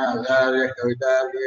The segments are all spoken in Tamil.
आचार्य कवितार्य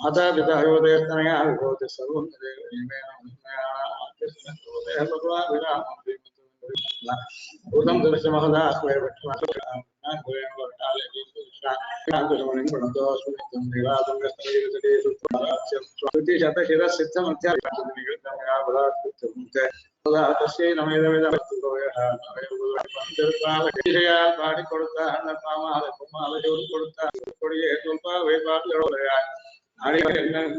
माता पिता योदयस्तनया विभूति सर्वं भूतं दर्शमहदास्मय பாடி கொடுத்தா பாமாலை பொம்மாலை கொடுத்தா கொடியே சொல்பா வைப்பாட்டு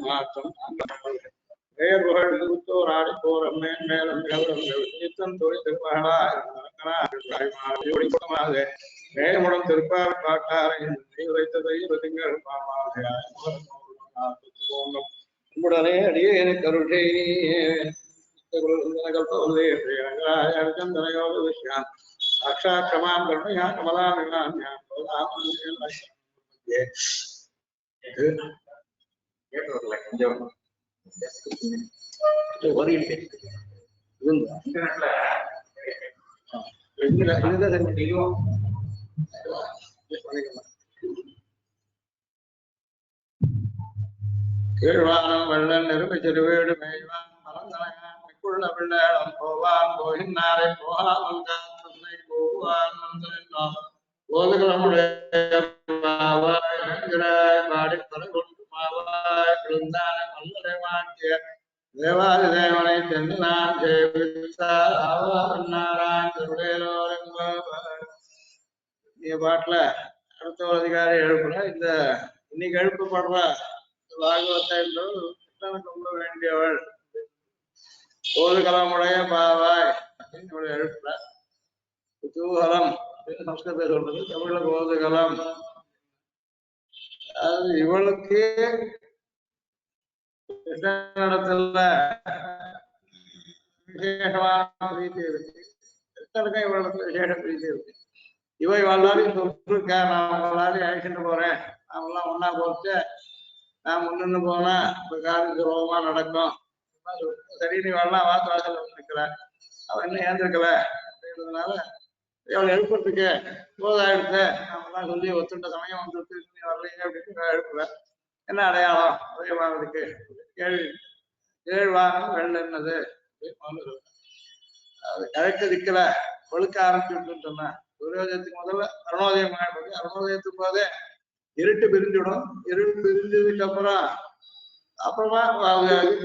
மாற்றம் பெயர் புகழ் முத்தோர் ஆடி போர் மேலும் நித்தம் தொழில் திருப்பகலா மேலமுடன் திருப்பார் காட்டாரை வைத்ததை திங்கள் பாமாக உடனே அடியே எனக்கு அருளை கல்பவந்தனையோக விஷயம் சாட்சா கமாம் கருணையா கமலா கொஞ்சம் கீழ்வானம் வெள்ளன் நெருமை திருவேடு மேய்வான் மலந்தனைக்குள்ள பிள்ளைடம் போவான் போகின்றாரை போகாமல் காத்துனை போவான் போதுகளுடைய பாடி பல கொண்டு மாவாய் பிறந்தான மல்லரை மாற்றிய தேவாதி தேவனை சென்று நான் பாட்டுல அடுத்த அதிகாரி எழுப்புல இந்த இன்னைக்கு எழுப்பப்படுற பாகவத்தை சொல்ல வேண்டியவள் போதுகலமுடைய பாவாய் அப்படின்னு எழுப்புல குதூகலம் சம்ஸ்கிருத சொல்றது தமிழ்ல போதுகலம் அது இவளுக்கு இடத்துல விசேஷமான பிரீத்தி இருக்கு இவளுக்கு விசேஷ பிரீத்தி இருக்கு இவ எல்லாரையும் சொல்லிருக்கா நான் எல்லாரையும் அழைச்சிட்டு போறேன் நாமெல்லாம் ஒன்னா போச்சு நான் முன்னு போனா இப்ப காரியம் சுலபமா நடக்கும் சரி நீ வரலாம் வாசல் வாசல் நிற்கிறேன் அவன் இன்னும் ஏந்திருக்கல அப்படின்றதுனால இவளை எழுப்புறதுக்கு போதாயிடுச்சு நாமெல்லாம் சொல்லி ஒத்துண்ட சமயம் வந்துட்டு நீ வரலைங்க அப்படின்னு எழுப்புல என்ன அடையாளம் உதயமானதுக்கு ஏழ்வானம் வெள்ளன்னது அது கிழக்கு திக்கல கொழுக்க ஆரம்பிச்சுட்டு சொன்னா சூரியோதயத்துக்கு முதல்ல அருணோதயம் ஆயிடுறது அருணோதயத்துக்கு போதே இருட்டு பிரிஞ்சுடும் இருட்டு பிரிஞ்சதுக்கு அப்புறமா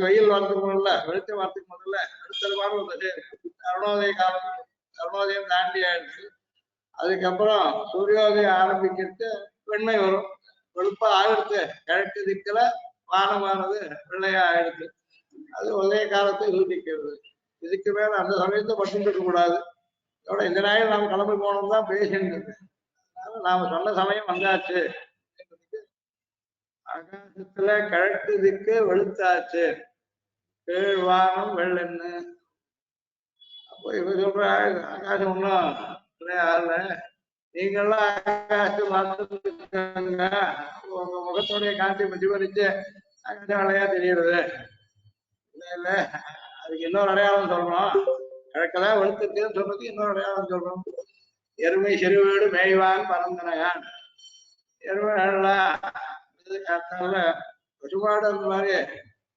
வெயில் வரதுக்கு முதல்ல வெளிச்சம் வரதுக்கு முதல்ல அடுத்த அருணோதய காலம் அருணோதயம் தாண்டி ஆயிடுச்சு அதுக்கப்புறம் சூரியோதயம் ஆரம்பிக்கிறது வெண்மை வரும் வெளுப்பா ஆயிடுச்சு கிழக்கு திக்கல வானமானது வெள்ளையா ஆயிடுச்சு அது ஒரே காலத்தை சூதிக்கிறது இதுக்கு மேல அந்த சமயத்தை மட்டும் இருக்க கூடாது இதோட இந்த நாளில் நாம கிளம்பி போனோம் தான் பேசிட்டு நாம சொன்ன சமயம் வந்தாச்சு ஆகாசத்துல கிழக்கு திக்கு வெளுத்தாச்சு கீழ்வானம் வெள்ளெண்ணு. அப்போ இவ சொல்ற ஆகாசம் ஒண்ணும் ஆகல, நீங்கெல்லாம் ஆகாசத்தை பார்த்துருக்காங்க, உங்க முகத்தோடைய காந்தி பிரதிபலிச்சு ஆகாசம் அலையா தெரியுறது இல்ல இல்ல. அதுக்கு இன்னொரு அடையாளம் சொல்றோம், கிழக்கெல்லாம் வெளுத்துருக்குன்னு சொல்றதுக்கு இன்னொரு அடையாளம் சொல்றோம். எருமை சிறுவீடு மேய்வான் பரந்தனையான். எருமைகள்லாம் காத்தால பசுமாடு அந்த மாதிரி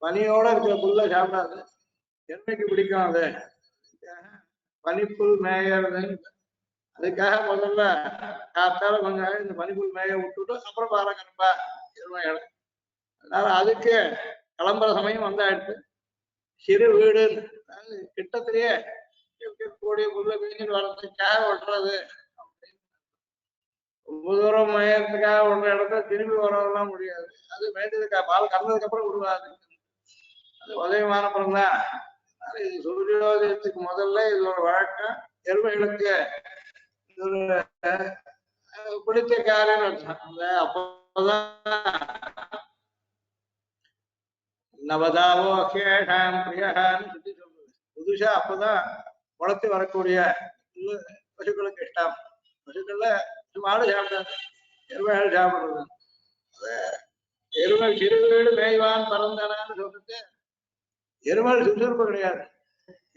பனியோட இருக்கிற புல்ல சாப்பிடாது, எருமைக்கு பிடிக்கும் அது. பனிப்புல் மேயறது, அதுக்காக முதல்ல காத்தால கொஞ்சம் நேரம் இந்த பனிப்புல் மேய விட்டுட்டு அப்புறம் பாலை கறப்பா எருமைகளை. அதனால அதுக்கு கிளம்புற சமயம் வந்தாயிடுச்சு. சிறு வீடு கிட்டத்திலேயே இருக்கக்கூடிய புல்ல மேய்ச்சிட்டு வர்றதுக்காக விட்டுறது. ரொம்ப தூரம் மேயறதுக்காக ஒரு இடத்துல திரும்பி வரவெல்லாம் முடியாது, அது மேய்ச்சதுக்கா பால் கறந்ததுக்கு அப்புறம் விடுவாது. அது உதயமான அப்புறம் தான். இது சூரியோதயத்துக்கு முதல்ல இதோட வழக்கம். எருமைகளுக்கு பிடித்த காரியம் அப்பதான் நவதாவோ கேஷாம் பிரியான்னு சொல்லி சொல்றது. புதுசா அப்பதான் வளர்த்து வரக்கூடிய பசுக்களுக்கு இஷ்டம். பசுக்கள்ல மாடு சாப்பிடாது, எருமைகள் சாப்பிடுறது. எருமை சிறுவீடு மேய்வான் பறந்தனான்னு சொல்லிட்டு எருமைகள் சுறுசுறுப்பு கிடையாது.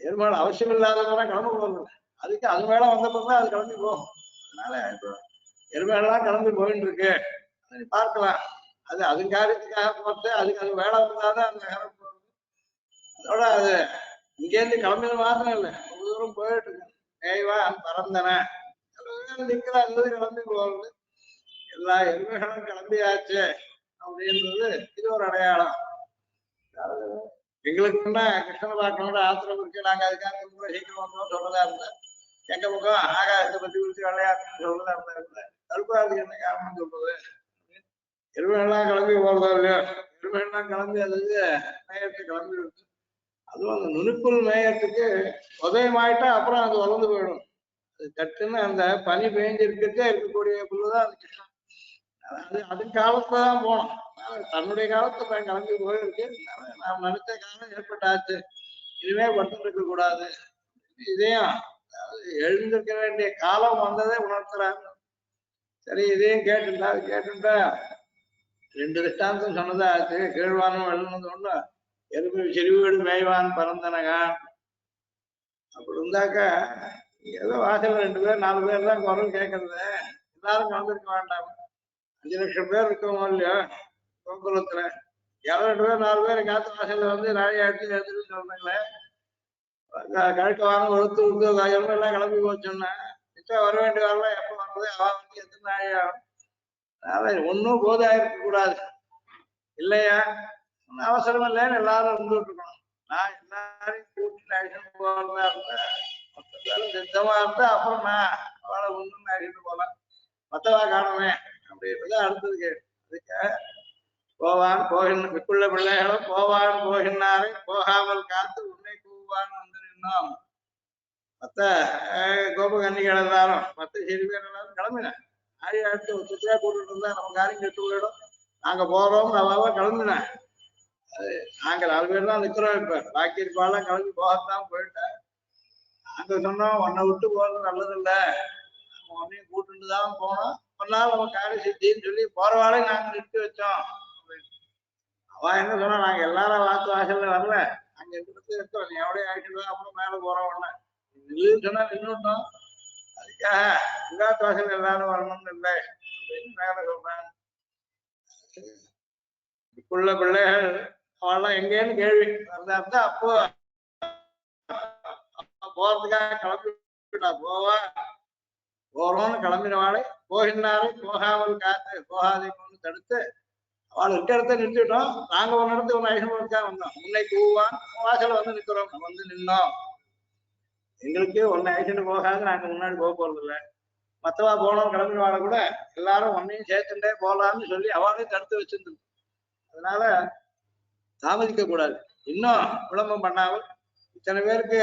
எருமைகள் அவசியம் இல்லாதவங்க கிளம்ப போகுது, அதுக்கு அது மேல வந்தப்பதான் அது கிளம்பி போகும். அதனால இப்போ எருமைகள்லாம் கிளம்பி போயிட்டு இருக்கு, பார்க்கலாம். அது அது காரியத்துக்காக போட்டு அதுக்கு அது வேலை வந்தாதான் அந்த நேரம் போகுது. அதோட அது இங்கேருந்து கிளம்பின மாத்திரம் இல்லை, ரொம்ப தூரம் போயிட்டு இருக்கு. மேய்வான் பறந்தன நிக்கிற அல்லது கிளம்பி போகுது. எல்லா எருமைகளும் கிளம்பியாச்சு அப்படின்றது இது ஒரு அடையாளம். எங்களுக்கு முன்னா கிருஷ்ணனை பார்க்கணுன்ற ஆத்திரம் இருக்கு, நாங்க அதுக்காக ரொம்ப சீக்கிரம் வந்தோம் சொல்றதா இருந்தேன். எங்க பக்கம் ஆகாயத்தை பத்தி குறிச்சு விளையாட்டு சொல்றதா இருந்தா கருப்பாது என்ன காரணம் சொல்றது. எருமைகள்லாம் கிளம்பி போறதோ இல்லையோ, எருமைகள்லாம் கிளம்பி அதுக்கு மேயத்துக்கு கிளம்பி இருக்கு. அதுவும் அந்த நுனிப்புல் மேயத்துக்கு உதயமாயிட்டா அப்புறம் அது வளர்ந்து போயிடும். அது கட்டுன்னு அந்த பனி பெய்ஞ்சிருக்கே இருக்கக்கூடிய புல்லுதான் அது கிருஷ்ணன். அது அது காலத்துல தான் போனோம், தன்னுடைய காலத்துல கிளம்பி போயிருக்கு. நாம் நினைச்ச காலம் ஏற்பட்டாச்சு, இனிமே பட்டு இருக்க கூடாது. இதையும் எழுந்திருக்க வேண்டிய காலம் வந்ததே உணர்த்துறாங்க. சரி, இதையும் கேட்டுட்டா அது கேட்டுட்டா ரெண்டு திஷ்டாந்தம் சொன்னதா ஆச்சு. கீழ்வானம் வெள்ளனது ஒண்ணு, எருமை சிறுவீடு மேய்வான் பறந்தனகான். அப்படி இருந்தாக்கா ஏதோ வாசல் 2 பேர் 4 பேர் தான் குரல் கேட்கறது, எல்லாரும் கலந்துருக்க வேண்டாம். 5 லட்சம் பேர் இருக்கோமோ இல்லையோ கோகுலத்துல, யாரோ 2 பேர் 4 பேர் காத்து வாசல்ல வந்து நாளைய அடிச்சு எடுத்துட்டு சொல்றாங்களே, கழுக்க வாங்க ஒழுத்து விட்டு எல்லாம் கிளம்பி போச்சோன்னா மிச்சம் வர வேண்டிய வரலாம். எப்போ வர்றது, அவன் வந்து எத்தனை நாள் ஆகும். அதனால ஒன்னும் போதாக இருக்க கூடாது இல்லையா. அவசரம் இல்லைன்னு எல்லாரும் இருந்துட்டு இருக்கணும். நான் எல்லாரையும் கூட்டிட்டு அழிச்சுட்டு போறதா இருந்தா சித்தமா இருந்தா அப்புறம் நான் அவளை ஒண்ணு அழிச்சுட்டு போலாம், மத்தவா காணுமே அப்படின்றத அடுத்தது கேட்டு. அதுக்காக போவான் போகின்ற விற்குள்ள பிள்ளைகளும் போவான் போகின்றாரை போகாமல் காத்து உன்னை கூவான் வந்து நின்னோம். மத்த கோபகன்னிகள் எல்லாரும் மத்த சிறு பேர் எல்லாரும் கிளம்பினேன். ஆடி அடுத்து சுற்றுலா கூட்டிட்டு இருந்தா நம்ம காரியம் கெட்டு போயிடும், நாங்க போறோம் அவாவா கிளம்பினேன். நாங்க 4 பேர் தான் நிக்கிறோம். இப்ப பாக்கி இருப்பாலாம் கிளம்பி போகத்தான் போயிட்டேன். நாங்க சொன்னோம் உன்னை விட்டு போறது நல்லது இல்ல, உன்னையும் கூட்டுட்டு தான் போனோம், ஒன்னால நம்ம காரிய சித்தின்னு சொல்லி போறவாளே நாங்க நிறுத்தி வச்சோம். அவன் என்ன சொன்னா, நாங்க எல்லாரும் வாக்கு வாசல்ல வரல, அங்க இருக்கிறது இருக்கோம், நீ எவ்வளோ ஆயிட்டு அப்புறம் மேல போறோம் உடனே நில்லுன்னு சொன்னா நின்றுட்டோம். அதுக்காக எல்லாத்து வாசல் எல்லாரும் வரணும்னு இல்லை அப்படின்னு மேல சொல்றேன். இப்ப பிள்ளைகள் அவெல்லாம் எங்கேன்னு கேள்வி வந்தா இருந்தா அப்போ போறதுக்காக கிளம்பிட்டா போவா, போறோம்னு கிளம்பினவாளை போகின்றாரை போகாமல் காத்து போகாதீங்கன்னு தடுத்து அவள் இருக்க இடத்த நிறுத்திட்டோம். நாங்க ஒரு இடத்துல ஒரு ஐநூறுக்கா வந்தோம், முன்னை கூவான் வாசல வந்து நிக்கிறோம், வந்து நின்னோம். எங்களுக்கு ஒன்னு ஐசண்டு போகாது, நாங்க முன்னாடி போக போறது இல்லை. மத்தவா போனோம் கிளம்பினவாளை கூட எல்லாரும் ஒன்னையும் சேர்த்துட்டே போலாம்னு சொல்லி அவளையும் தடுத்து வச்சிருந்தோம். அதனால தாமதிக்க கூடாது, இன்னும் விளம்பரம் பண்ணாமல் இத்தனை பேருக்கு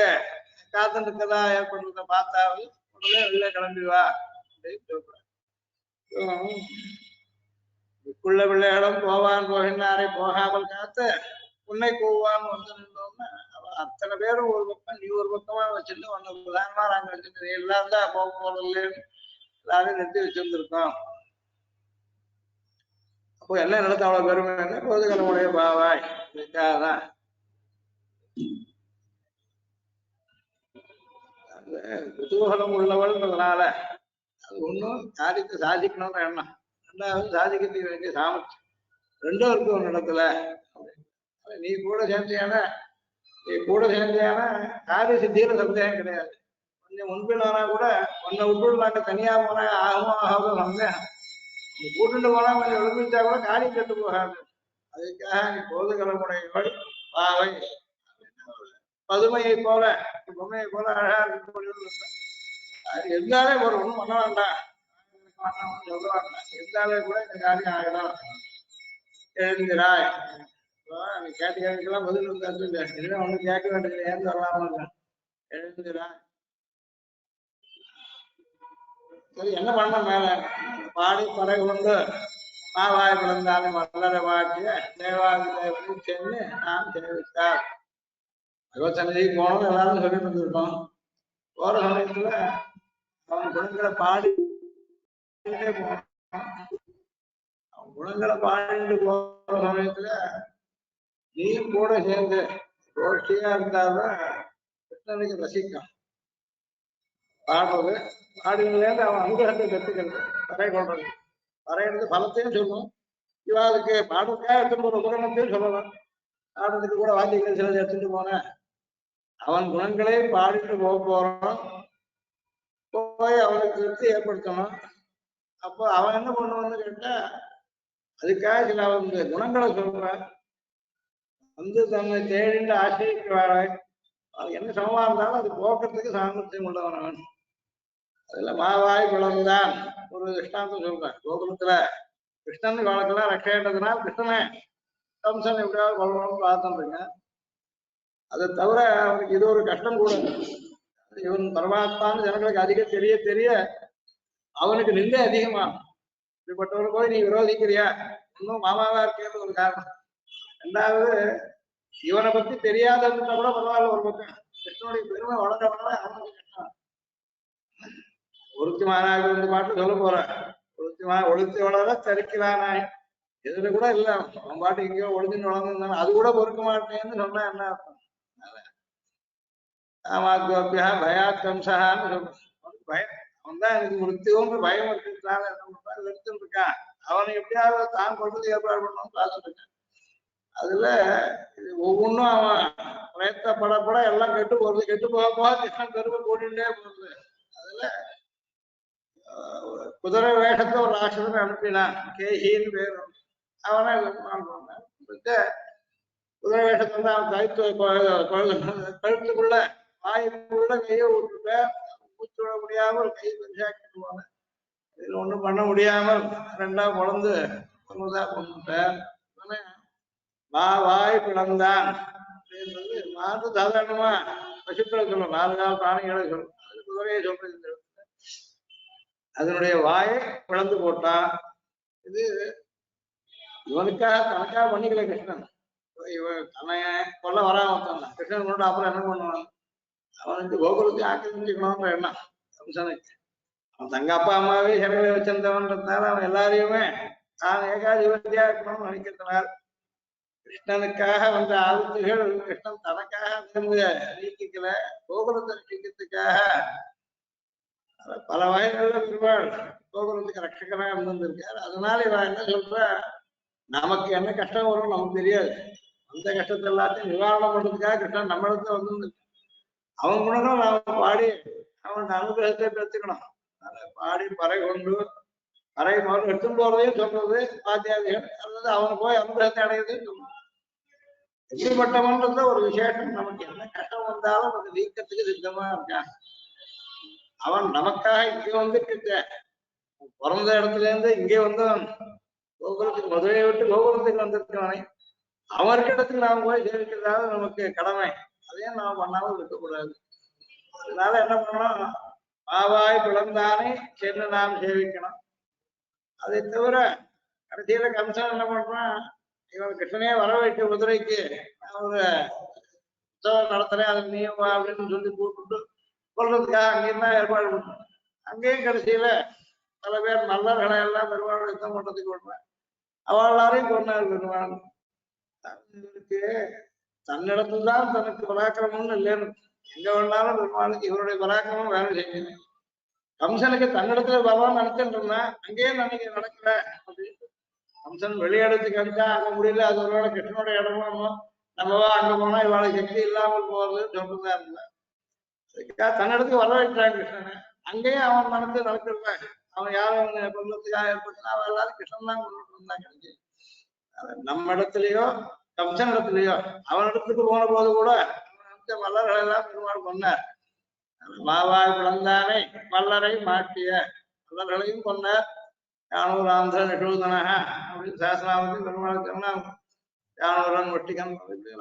காத்து இருக்கதா ஏற்படுறத பார்த்தாவது உடனே வெளில கிளம்பி வா அப்படின்னு சொல்றேன். பிள்ளைகளும் போவான் போகின்றாரை போகாமல் காத்து உன்னை கூவான் வந்து நின்றோம்னா அத்தனை பேரும் ஒரு பக்கம் நீ ஒரு பக்கமா வச்சுட்டு ஒன்னு பிரதானமா நாங்க வச்சுட்டு எல்லாரும் தான் போக போறதில்ல எல்லாரும் நிறுத்தி வச்சிருந்திருக்கோம். அப்போ என்ன நடத்த அவ்வளவு பெருமை பொதுக்கலமுடைய பாவாய் இதுக்காகதான் அந்த குதூகலம் உள்ளவள்ன்றதுனால அது ஒண்ணும் சாதித்து சாதிக்கணும்னு எண்ணம், ரெண்டாவது சாதிக்கிறதுக்கு வேண்டிய சாமர்த்தியம் ரெண்டும் இருக்கு ஒரு இடத்துல. நீ கூட சேர்ந்தியான காரிய சித்தியில சந்தேகம் கிடையாது. கொஞ்சம் முன்பினானா கூட உன்னை விட்டுள்ளாக்க தனியா போனா ஆகுமோ ஆகாதோ சந்தேகம். நீ கூட்டுட்டு போனா கொஞ்சம் எழுப்பிச்சா கூட காரியம் கெட்டு போகாது. அதுக்காக நீ போதுகலமுடையவள் பாவை பதுமையை போல பொம்மையை போல அழகா இருக்கக்கூடிய இருந்தாலே ஒரு ஒண்ணும் பண்ண வேண்டாம் சொல்ல வேண்டாம், இருந்தாலே கூட இந்த காரியம் ஆகிடும். எழுந்திராய் நீ கேட்ட கேட்கலாம் பதில் இருந்தா ஒண்ணு கேட்க வேண்டியது ஏன் வரலாமா எழுந்திராய். சரி என்ன பண்ண மேல பாடி பறை கொண்டு மாவாய் பிறந்தாலும் மலர வாக்கிய தேவாதி தேவனையும் சென்று நாம் தெரிவித்தார். பகவத்சன்னதிக்கு போனோம் எல்லாரும் சொல்லிட்டு இருந்திருக்கோம். போற சமயத்துல அவன் குணங்களை பாடிட்டே போனோம். அவன் குணங்களை பாடிட்டு போற சமயத்துல நீ கூட சேர்ந்து ரோஷியா இருந்தாதான் கிருஷ்ணனுக்கு ரசிக்கும். பாடுறது பாடிலேருந்து அவன் அனுகிரகத்தை கற்றுக்கிறது பறை கொள்றது. பறையிறது பலத்தையும் சொல்லும். இவாளுக்கு பாடுறதுக்காக எடுத்துட்டு போற உபகரணத்தையும் சொல்லலாம். பாடுறதுக்கு கூட வாத்தியங்கள் சிலது எடுத்துட்டு போனேன். அவன் குணங்களே பாடிட்டு போறோம், போய் அவனுக்கு திருப்தி ஏற்படுத்தணும். அப்போ அவன் என்ன பண்ணுவான்னு கேட்டா அதுக்காக சில அவனுக்கு குணங்களை சொல்றான். தன்னை தேடிண்டு ஆசிரியக்கிறாள். அது என்ன சமமா இருந்தாலும் அது போக்குறதுக்கு சாமர்த்தியம் உள்ளவன். அதுல மாவாய் குளம்தான் ஒரு திருஷ்டாந்தம் சொல்றேன். கோகுலத்துல கிருஷ்ணன் வழக்கெல்லாம் ரட்சைன்றதுனால கிருஷ்ணனை கம்சன் எப்படியாவது கொள்ளணும்னு பார்த்துருங்க. அதை தவிர அவனுக்கு இது ஒரு கஷ்டம் கூட. இவன் பரமாத்மான்னு ஜனங்களுக்கு அதிக தெரிய தெரிய அவனுக்கு நிந்தை அதிகமாகும். இப்படிப்பட்டவரு போய் நீ விரோதிக்கிறியா இன்னும் மாமாவா இருக்கிறது ஒரு காரணம். ரெண்டாவது இவனை பத்தி தெரியாததுன்னா கூட பரவாயில்ல, ஒரு பக்கம் கிருஷ்ணனுடைய பெருமை வளர்க்கறதுனால அவனுக்கு கஷ்டம். ஒருத்தி மாநாடு வந்து பாட்டு சொல்ல போறேன். ஒழுத்தி வளர தரிக்கிறானாய் எதுல கூட இல்ல, அவன் பாட்டு எங்கேயோ ஒழுங்குன்னு வளர்ந்துருந்தானே அது கூட பொறுக்க மாட்டேன்னு சொன்னா என்ன அர்த்தம்? ஆமாத்யா பயாத் கம்சகான்னு சொல்றான். பயம் அவன் தான் எனக்கு மிருத்தியோங்கிற பயம் இருக்கிறதுனால என்ன பண்றான் எடுத்துட்டு இருக்கான். அவனை எப்படியாவது தான் கொள்வது ஏற்பாடு பண்ணணும்னு பார்த்துட்டு இருக்கான். அதுல ஒவ்வொன்றும் அவன் பிரயத்தப்படப்பட எல்லாம் கெட்டு போறது. கெட்டு போக போக கிருஷ்ணன் பெருமை கூட்டிகிட்டே போறது. அதுல குதிரை வேஷத்தை ஒரு ராட்சசன் அனுப்பினான், கேஹின்னு பேர். அவனை குதிரை வேஷத்தை வந்து அவன் கழுத்துக்குள்ள வாயுக்குள்ள கையை விட்டுட்ட மூச்சு விட முடியாமல் கை பெருசாக்கிடுவாங்க. இதுல ஒண்ணும் பண்ண முடியாமல் ரெண்டா குழந்து கொண்டுட்டார். வாய் பிளந்தான் அப்படின்றது மாற்று சாதாரணமா பசுக்களை சொல்லும், 4 கால பிராணிகளை சொல்லும். அது குதிரையை சொல்றது. அதனுடைய வாயை பிளந்து போட்டான். இது இவனுக்காக தனக்காக பண்ணிக்கல கிருஷ்ணன். இவன் தன்னை கொல்ல வராம கிருஷ்ணன் கொண்டு அப்புறம் என்ன பண்ணுவான்? அவனுக்கு கோகுலத்தை ஆக்கிரமிச்சுக்கணும்ன்ற எண்ணம் கம்சனுக்கு. அவன் தங்க அப்பா அம்மாவே சிறையில வச்சிருந்தவன்றதுனால அவன் எல்லாரையுமே தான் ஏகாதிபதியா இருக்கணும்னு நினைக்கிறதுனால கிருஷ்ணனுக்காக வந்த ஆபத்துகள் கிருஷ்ணன் தனக்காக நீக்கிக்கல, கோகுலத்தை நீக்கிறதுக்காக பல வகைகள்ல பெருமாள் கோகுலத்துக்கு ரட்சகனா இருந்திருக்காரு. அதனால இவன் என்ன சொல்ற, நமக்கு என்ன கஷ்டம் வரும் நமக்கு தெரியாது, அந்த கஷ்டத்தை எல்லாத்தையும் நிவாரணம் பண்றதுக்காக கிருஷ்ணன் நம்மளுக்கு வந்து அவன் குணங்களும் நாம பாடி அவன் அனுகிரகத்தை பெற்றுக்கணும். அதை பாடி பறை கொண்டு பறை முதல் எடுத்துன்னு போறதையும் சொல்றது பாத்தியாதிகள், அல்லது அவனை போய் அனுகிரகத்தை அடையதையும் சொல்றது. எப்படிப்பட்டவன்றத ஒரு விசேஷம். நமக்கு என்ன கஷ்டம் வந்தாலும் அது நீக்கத்துக்கு சித்தமா இருக்கான். அவன் நமக்காக இங்க வந்து பிறந்த இடத்துல இருந்து இங்கே வந்தவன். கோகுலத்துக்கு மதுரையை விட்டு கோகுலத்துக்கு வந்திருக்கவனை அவருக்கு இடத்துக்கு நாம் போய் சேவிக்கிறதாக நமக்கு கடமை. அதையும் நாம் பண்ணாமல் இருக்கக்கூடாது. அதனால என்ன பண்ணணும், மாவாய் பிளந்தானே சென்று நாம் சேவிக்கணும். அதை தவிர கடைசியில கம்சன் என்ன பண்றான், இவன் கிருஷ்ணனே வர வைக்க மதுரைக்கு ஒரு உற்சவம் நடத்துறேன் அதுக்கு நீயும் வா அப்படின்னு சொல்லி கூப்பிட்டு கொள்றதுக்காக அங்கேயும் தான் ஏற்பாடு பண்ணோம். அங்கேயும் கடைசியில பல பேர் மல்லர்களை எல்லாம் பெருமாள் யுத்தம் பண்றதுக்கு விடுறேன். அவள் எல்லாரையும் கொண்டார் பெருமாள். இவருக்கு தன்னிடத்துல தான் தனக்கு பராக்கிரமம்னு இல்லைன்னு எங்க வேணாலும் பெருமாளுக்கு இவருடைய பராக்கிரமம் வேலை செய்யுது. கம்சனுக்கு தன்னிடத்துல பகவான் நினைச்சுட்டு இருந்தா அங்கேயே நினைக்க நடக்கல அப்படின்னு கம்சன் வெளியிடத்துக்கு அனுப்பிச்சா அங்க முடியல, அது ஒருவேளை கிருஷ்ணனோட இடமும் நம்மவா அங்க போனா இவாளுக்கு சக்தி இல்லாமல் போறதுன்னு சொல்றதா இருந்தா அதுக்காக தன்னிடத்துக்கு வர வைக்கிறான் கிருஷ்ணனை. அங்கேயும் அவன் மனசு நடக்கிறத அவன் யாரும் கொள்ளத்துக்காக ஏற்பட்டா அவன் எல்லாரும் கிருஷ்ணன் தான் கொண்டுட்டு இருந்தாங்க. நம்ம இடத்துலயோ கம்சன் இடத்துலயோ அவன் இடத்துக்கு போன போது கூட மல்லர்களை எல்லாம் பெருமாள் கொண்டார். மாவாய் பிளந்தானை மல்லரை மாட்டிய மல்லர்களையும் கொண்டார். யானூர் ஆந்திர நிஷூதனக அப்படின்னு சாசனாவது பெருமாள் சொன்னா யானூரன் ஒட்டிகன்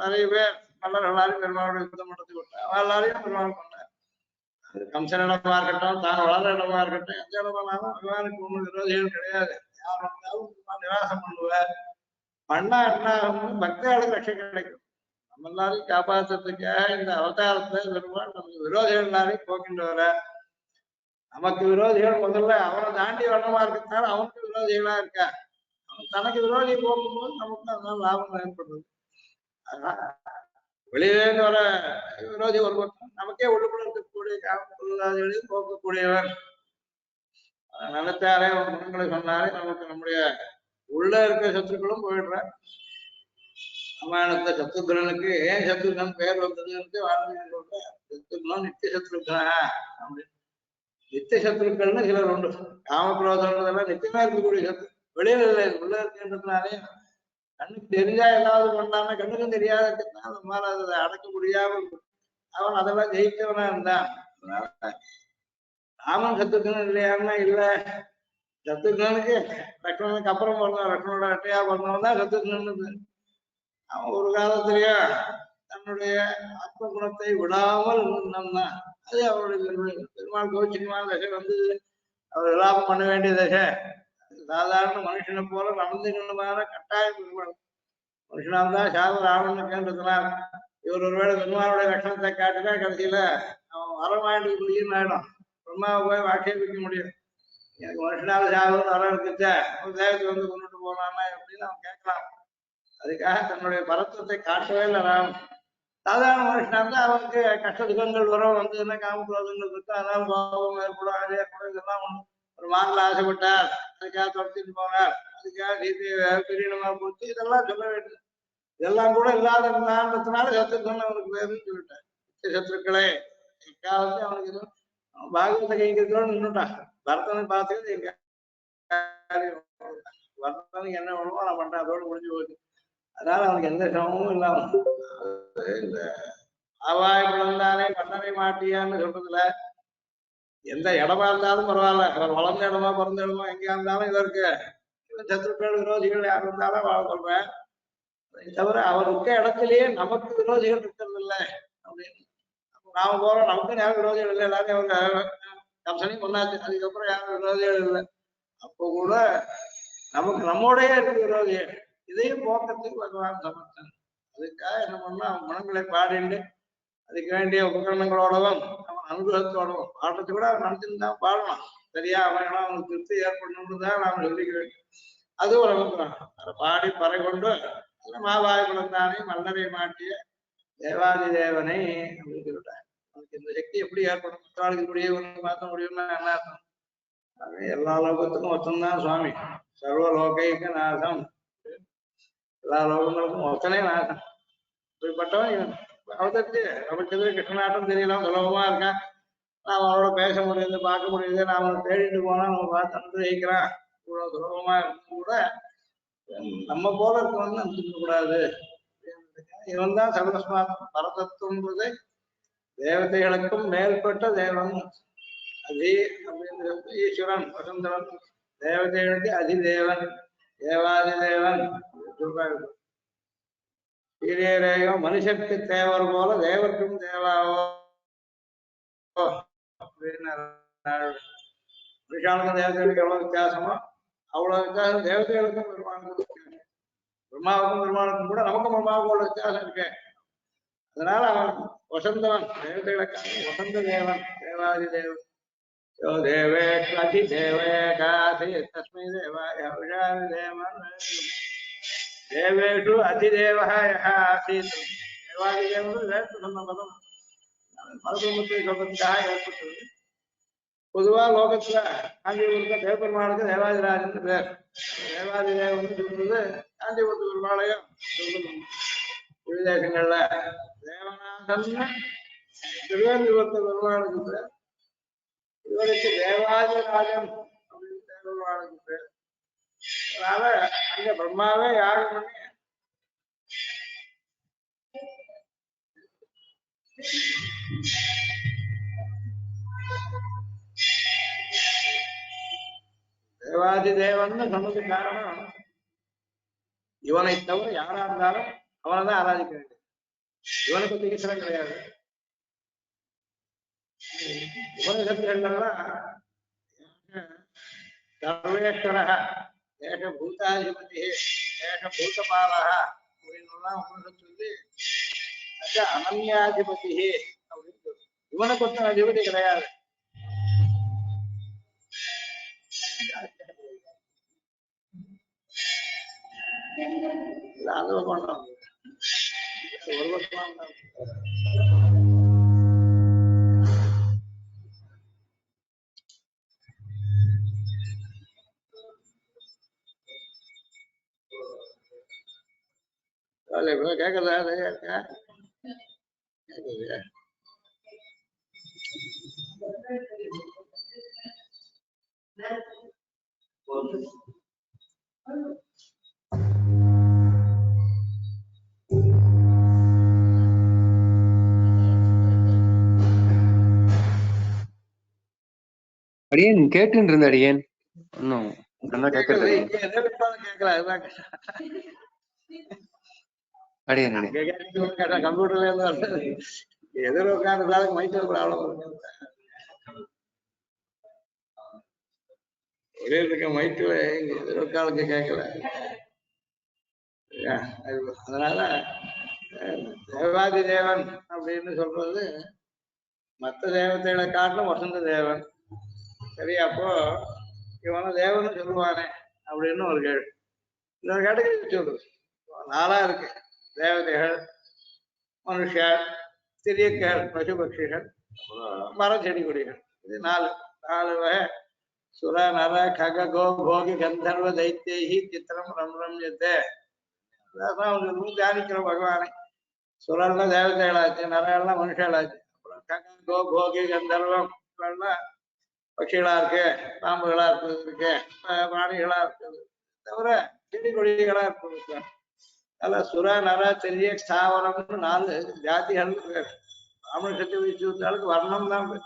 நிறைய பேர் மல்லர்களாலும் பெருமாளுடைய யுத்தம் நடத்தி விட்டார். எல்லாரையும் பெருமாள் கொண்டார். கம்சன் இடமா இருக்கட்டும் தான் வளர்ற இடமா இருக்கட்டும் எந்த இடமானாலும் பகவானுக்கு ஒன்றும் விரோதிகள் கிடையாது. யார் வந்தாலும் நிவாசம் பண்ணுவார். பண்ணா என்ன ஆகும்னு பக்தர்களுக்கு ரட்சை கிடைக்கும். நம்ம எல்லாரையும் காப்பாற்றுறதுக்காக இந்த அவதாரத்தை பெருமாள் நமக்கு விரோதிகள் எல்லாரையும் போக்கிட்டு வர. நமக்கு விரோதிகள் முதல்ல அவனை தாண்டி வண்ணமா இருக்கிறதுனால அவனுக்கு விரோதிகளா இருக்கா. அவன் தனக்கு விரோதியை போக்கும்போது நமக்கு அதனால லாபம் ஏற்படுறது. அதனால வெளியிலேருந்து வர விரோதி ஒரு பக்கம் நமக்கே உள்ளுக்குள்ள இருக்கக்கூடிய காவல்களையும் போக்கக்கூடியவர். நினைத்தாரே ஒரு குணங்களை சொன்னாரே நமக்கு நம்முடைய உள்ள இருக்கிற சத்துருக்களும் போயிடுற. ராமாயணத்தை சத்ருகனுக்கு ஏன் சத்ருகன் பெயர் வந்ததுன்னு வாழ்க்கை சொல்ற. சத்ருகன் நித்திய சத்ருகனா அப்படின்னு நித்திய சத்ருக்கள்னு சிலர் உண்டு. காமக்ரோதம்ன்றதெல்லாம் நித்தியமா இருக்கக்கூடிய சத்ரு வெளியில இல்லை உள்ள இருக்குன்றதுனாலே கண்ணுக்கு தெரிஞ்சா ஏதாவது பண்ணாம கண்ணுக்கும் தெரியாத இருக்கிறதுனால நம்மளால அதை அடக்க முடியாமல் அவன் அதெல்லாம் ஜெயிச்சவனா இருந்தான். அதனால ராமன் சத்ருகன் இல்லையான்னா இல்ல சத்ருகனுக்கு லக்ஷ்மணனுக்கு அப்புறம் பிறந்தவன் லக்ஷ்மணோட அட்டையா பிறந்தவன் தான் சத்ருகன். அவன் ஒரு காலத்திலேயே தன்னுடைய ஆத்ம குணத்தை விடாமல் இருந்தோம்னா அது அவருடைய பெருமாள் கோச்சிகமான தசை வந்து அவர் விலாபம் பண்ண வேண்டிய தசை. சாதாரண மனுஷனை போல நடந்துக்கணுமான கட்டாயம் பெருமாள். மனுஷனால் தான் சாதம் ராவணனுக்குன்றதுனால இவர் ஒருவேளை பெருமாளுடைய லட்சணத்தை காட்டினா கடைசியில அவன் வரமாயிட்டு முடியும்னு ஆயிடும். பிரம்மாவை போய் ஆட்சேபிக்க முடியும். எனக்கு மனுஷனால சாதம் வர இருக்குச்ச ஒரு தேவத்தை வந்து கொண்டுட்டு போனான்னா எப்படின்னு அவன் கேட்கலாம். அதுக்காக தன்னுடைய பரத்துவத்தை காட்டவே இல்லை ராம். சாதாரண மனுஷனா இருந்தா அவனுக்கு கஷ்ட துக்கங்கள் வரும் வந்ததுன்னா காமக்ரோதங்கள் இருக்கு அதனால கோபம் ஏற்படும் அது ஏற்படும் இதெல்லாம் ஒரு மாநில ஆசைப்பட்டார் அதுக்காக துரத்திட்டு போனார் அதுக்காக சீதையை பெரியனமா போச்சு இதெல்லாம் சொல்ல வேண்டியது. இதெல்லாம் கூட இல்லாத இருந்தான்றதுனால சத்துருக்கன் அவனுக்கு பேருன்னு சொல்லிட்டார். சத்துருக்களே எக்காலத்தையும் அவனுக்கு எதுவும் பாகவத கைங்கிறதோடு நின்றுட்டான். பரதனை பார்த்துக்கிட்டு எங்க பரதனுக்கு என்ன வேணுமோ நான் பண்றேன் அதோடு முடிஞ்சு போச்சு. அதனால அவனுக்கு எந்த சிரமமும் இல்லாம இந்த ஆவாய் பிளந்தானே மன்னரை மாட்டியான்னு சொல்றதுல எந்த இடமா இருந்தாலும் பரவாயில்ல. அவர் வளர்ந்த இடமா பிறந்த இடமா எங்கேயா இருந்தாலும் இதற்கு சத்துருக்கள் விரோதிகள் யார் இருந்தாலும் வாழ சொல்றேன். அதை தவிர அவர் இருக்க இடத்துலயே நமக்கு விரோதிகள் இருக்கிறது இல்லை அப்படின்னு நாம போறோம். நமக்கும் யாரும் விரோதிகள் இல்லை. எல்லாரும் அவங்க கம்சனையும் கொண்டாச்சு. அதுக்கப்புறம் யாரும் விரோதிகள் இல்லை. அப்போ கூட நமக்கு நம்மோடய இருக்க விரோதிகள் இதையும் போக்குறதுக்கு பகவான் சமர்த்தன். அதுக்காக என்ன பண்ணா குணங்களை பாடிண்டு அதுக்கு வேண்டிய உபகரணங்களோடவும் அவன் அனுகிரகத்தோடவும் பாடுறது கூட அவன் நடத்திருந்தான் பாடணும். சரியா அவன் அவனுக்கு திருப்தி ஏற்படணும்னு தான் நாம் சொல்லிக்க வேண்டும். அதுவும் நமக்கு பாடி பறை கொண்டு மாவாய் குழந்தானே மல்லரை மாட்டிய தேவாதி தேவனை அப்படின்னு சொல்லிட்டான். அவனுக்கு இந்த சக்தி எப்படி ஏற்படும் மற்றவாளுக்கு இப்படியே ஒன்று பார்க்க முடியும்னா என்ன அர்த்தம். எல்லா லோகத்துக்கும் ஒத்தந்தான் சுவாமி. சர்வ லோகைக்கு நாசம் எல்லா லோகங்களுக்கும் ஒத்தனே நாசம். இப்படிப்பட்டவன் இவன் அவதற்கு நமக்கு எதிர கிருஷ்ணநாட்டம் தெரியலாம் சுலபமா இருக்கான். நாம் அவனோட பேச முடியுது பார்க்க முடியுது. நாம தேடிட்டு போனா நம்ம பார்த்து அனுகிரகிக்கிறான். இவ்வளவு சுலபமா இருக்கும் கூட நம்ம போல இருக்கணும்னு நினைச்சுக்க கூடாது. இவன் தான் சர்வஸ்மாத்ம பரதத்துவம்ன்றது தேவதைகளுக்கும் மேற்பட்ட தேவன். அதி அப்படின்றது ஈஸ்வரன் வசந்தவன். தேவதைகளுக்கு அதிதேவன் தேவாதி தேவன் சொல்றாரு. சீரியரேயோ மனுஷருக்கு தேவர் போல தேவருக்கும் தேவாவோ அப்படின்னு மனுஷாளுக்கும் தேவதைகளுக்கு எவ்வளவு வித்தியாசமோ அவ்வளவு வித்தியாசம் தேவதைகளுக்கும் பெருமாளுக்கும். பிரம்மாவுக்கும் பெருமாளுக்கும் கூட நமக்கும் பிரம்மாவுக்கும் உள்ள வித்தியாசம் இருக்கு. அதனால அவன் வசந்தவன், தேவதைகளுக்காக வசந்த தேவன், தேவாதி தேவன். யோ தேவேஷு அதிதேவே காசி தஸ்மை தேவாய ஹவிஷாமி தேவன். தேவேஷு அதிதேவः யः ஆசீத். தேவாதி தேவன் வேற்று சொன்ன பதம் பரபிரம்மத்தை சொல்றதுக்காக ஏற்பட்டது. பொதுவா லோகத்துல காஞ்சிபுரத்துல தேவபெருமானுக்கு தேவாதிராஜன் பேர். தேவாதி தேவன் சொல்றது காஞ்சிபுரத்து பெருமாளையும் சொல்றது. விதேசங்கள்ல தேவநாதன் திருவேந்திபுரத்து பெருமாளுக்கு பேர். இவருக்கு தேவாதிராஜன் அப்படின்னு தேவபெருமானுக்கு பேர். அதனால அங்க பிரம்மாவே யாகம் பண்ணி தேவாதி தேவன் சொன்னதுக்கு காரணம் இவனை தவிர யாரா இருந்தாலும் அவனை தான் ஆராதிக்க வேண்டும். இவனுக்கு வந்து ஈஸ்வரன் கிடையாது. உபனிஷத்துகள்லாம் சர்வேஸ்வரः ஏக பூதாதிபதி ஏக பூதபாலः அப்படின்னு உபனிஷத்து வந்து அனன்யாதிபதி அப்படின்னு சொல்லுது. இவனுக்கு ஒருத்தன் அதிபதி கிடையாது. அனுபவம் ஒரு வருஷமா கேக்குதா? கேக்குது. அடியேன் கேட்டுன்னு இருந்த அடியேன் இன்னும் நல்லா கேட்கறது அடியேன் அடியேன் கம்ப்யூட்டர்ல இருந்து எதிர உட்கார்ந்ததால மைக்கு ப்ராப்ளம் ஒரே இருக்க மைக்கில் எதிர உட்கார்ந்து கேட்கல. அதனால தேவாதி தேவன் அப்படின்னு சொல்றது மற்ற தேவதைகளை காட்டிலும் வசந்த தேவன். சரி, அப்போ இவனை தேவன் சொல்லுவானே அப்படின்னு ஒரு கேள்வி. இன்னொரு கேட்டகரி சொல்றது நாளா இருக்கு. தேவதைகள், மனுஷர், திரியக்கள், பசுபக்ஷிகள், மர செடி கொடிகள். இது நாலு வகை. சுர நர கக கோ போகி கந்தர்வ தைத்தியி சித்திரம் ரம்ரம்யத்தே. அதான் தியானிக்கிற பகவானை. சுரல்ல தேவதைகளாச்சு, நரெல்லாம் மனுஷர்களாச்சு. அப்புறம் கக கோ போகி கந்தர்வம் பட்சிகளா இருக்கு, பாம்புகளா இருக்கு, பிராணிகளா இருக்குது, தவிர செடி கொடிகளா இருக்கு. அதில் சுர நர தெரிய ஸ்தாவரம்னு 4 ஜாதிகள் பேர். பிராமண சக்தி வச்சுக்கு வர்ணம் தான் பேர்.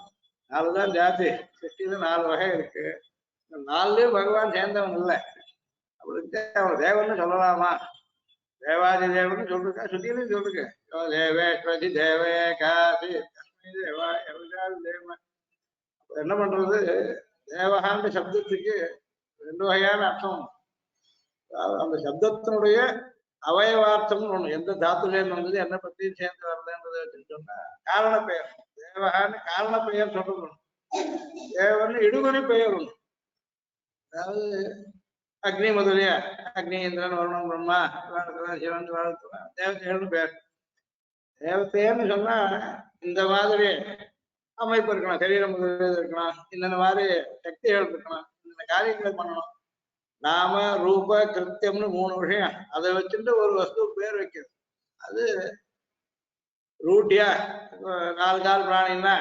4 தான் ஜாதி. சக்தியில 4 வகை இருக்கு. 4லயும் பகவான் சேர்ந்தவன் இல்லை. அவளுக்கு அவன் தேவன்னு சொல்லலாமா? தேவாதி தேவன்னு சொல்லிருக்கா, சுத்தியிலையும் சொல்லிருக்க. தேவேஸ்வதி தேவே காசி தேவா தேவன். என்ன பண்றது? தேவகாந்த சப்தத்துக்கு 2 வகையான அர்த்தம். அந்த சப்தத்தினுடைய அவயவார்த்தம்னு ஒண்ணு. எந்த தாத்துலேருந்து வந்தது, என்ன பத்தியும் சேர்ந்து வருதுன்றதை வச்சுன்னு சொன்னா காரண பெயர். தேவகான்னு காரண பெயர் சொல்றது. தேவன் இடுமொழி பெயர் ஒண்ணு. அதாவது அக்னி முதலிய அக்னி, இந்திரன், வருணன், பிரம்மா, சிவன், தேவதைகள்னு பேர். தேவதைன்னு சொன்னா இந்த மாதிரி அமைப்பு இருக்கலாம், சரீரம் முதலியது இருக்கலாம், இந்த மாதிரி சக்திகள் இருக்கலாம், இந்த காரியங்களை பண்ணணும். நாம ரூப கிருத்தியம்னு 3 விஷயம். அதை வச்சுட்டு ஒரு வஸ்து பேர் வைக்கிறது. அது ரூட்டியா 4 கால் பிராணின்னா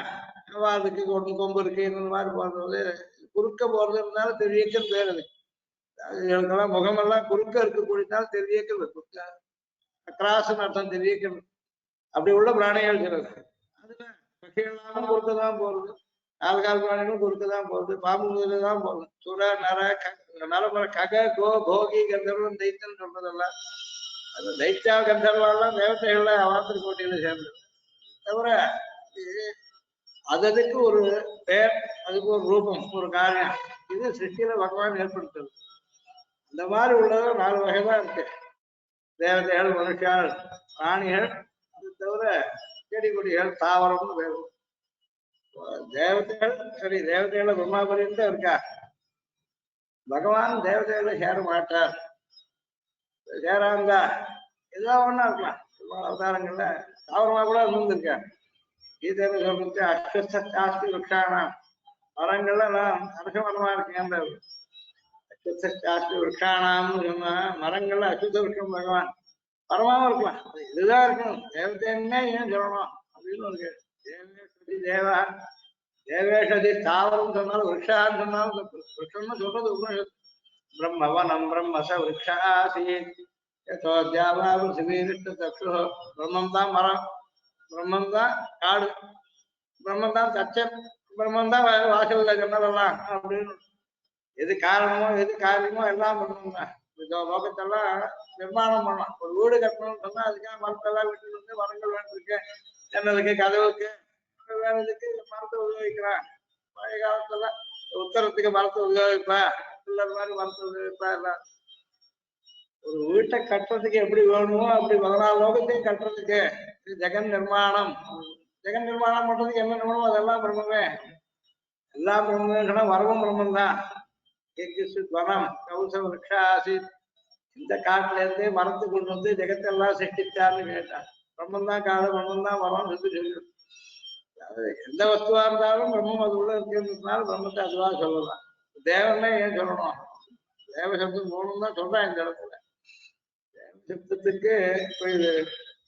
அதுக்கு கொம்பு இருக்கு, இந்த மாதிரி போறது குறுக்க போறது இருந்தாலும் தெரியக்கல் பேர். அதுக்கெல்லாம் முகமெல்லாம் குறுக்க இருக்கக்கூடியதாலும் தெரியக்கல், குறுக்க அக்ராசன் அர்த்தம் தெரியக்கல். அப்படி உள்ள பிராணிகள் இருக்கிறது. அதுல பட்சிகள்லாம் குறுக்கதான் போறது, 4 கால் பிராணிகளும் குறுக்கதான் போறது, பாம்பு முதலாம் போறது. சுர நர நரமர கக கோ போகி கந்தர்வன் தைத்தன்னு சொல்றதெல்லாம் அது தைத்தியா கந்தர்வெல்லாம் தேவதைகள்ல அவாத்திர கோட்டையில சேர்ந்தது. தவிர அதுக்கு ஒரு பேர், அதுக்கு ஒரு ரூபம், ஒரு காரியம். இது சிருஷ்டியில பகவான் ஏற்படுத்துறது. இந்த மாதிரி உள்ளது 4 வகைதான் இருக்கு. தேவதைகள், மனுஷால், பிராணிகள், தவிர செடி கொடிகள் தாவரம்னு பேரு. தேவதைகள் சரி, தேவதைகள பிரம்மாபுரியும் தான் இருக்கா. பகவான் தேவதைகளை சேர மாட்டார். சேராந்தா ஏதோ ஒண்ணா இருக்கலாம். அவதாரங்கள்ல தாவரமா கூட இருந்திருக்கார். கீதையில சொல்றது அஸ்வஸ்த சாஸ்தி விரக்ஷானாம், மரங்கள்ல நான் அரசமரமா இருக்கேன். அஸ்வஸ்த சாஸ்தி விரக்ஷானாம்னு சொன்னா மரங்கள்ல அசுத்த விரக்ஷம் பகவான் பரமாவும் இருக்கலாம். இதுதான் இருக்கணும், தேவதைன்னே ஏன் சொல்லணும் அப்படின்னு இருக்கு. தேவேஷதி தேவா, தேவேஷதி தாவரம் சொன்னாலும் விரக்ஷான்னு சொன்னாலும் தப்பு. விரக்ஷம்னு சொல்றது உபனிஷத். பிரம்மவனம் பிரம்மச விரக்ஷாசி தக்ஷு. பிரம்மம் தான் மரம், பிரம்மம் தான் காடு, பிரம்மம் தான் தச்சன், பிரம்மம் தான் வாசல்ல ஜன்னலாம் அப்படின்னு. எது காரணமோ எது காரியமோ எல்லாம் பிரம்மம் தான். இந்த லோகத்தெல்லாம் நிர்மாணம் பண்ணலாம். ஒரு வீடு கட்டணும்னு சொன்னா அதுக்காக மரத்தெல்லாம் வீட்டுல இருந்து மரங்கள் வேண்டியிருக்கு. ஜன்னலுக்கு கதவுக்கு வேறதுக்கு மரத்தை உபயோகிக்கிறான். பழைய காலத்துல உத்தரத்துக்கு மரத்தை உபயோகிப்பா, பிள்ளர் மாதிரி மரத்தை உபயோகிப்பா. எல்லாம் ஒரு வீட்டை கட்டுறதுக்கு எப்படி வேணுமோ அப்படி 14 லோகத்தையும் கட்டுறதுக்கு ஜெகன் நிர்மாணம். ஜெகன் நிர்மாணம் பண்றதுக்கு என்ன வேணுமோ அதெல்லாம் பிரம்மமே. எல்லாம் பிரம்மன்னா வரவும் பிரம்மன் தான். வனம் கௌச விரக்ஷாசி, இந்த காட்டுல இருந்து மரத்து கொண்டு வந்து ஜெகத்தெல்லாம் சிருஷ்டிச்சார்னு கேட்டான். பிரம்மன் தான் காடு, பிரம்மன் தான் வரம் சொல்லி எந்த வஸ்துவா இருந்தாலும் பிரம்மம் அது உள்ள இருக்கிறதுனால பிரம்மத்தை அதுவா சொல்லலாம். தேவனே ஏன் சொல்லணும்? தேவசப்தம் போகணும் தான் சொல்றான் இந்த இடத்துல. தேவசப்தத்துக்கு இப்ப இது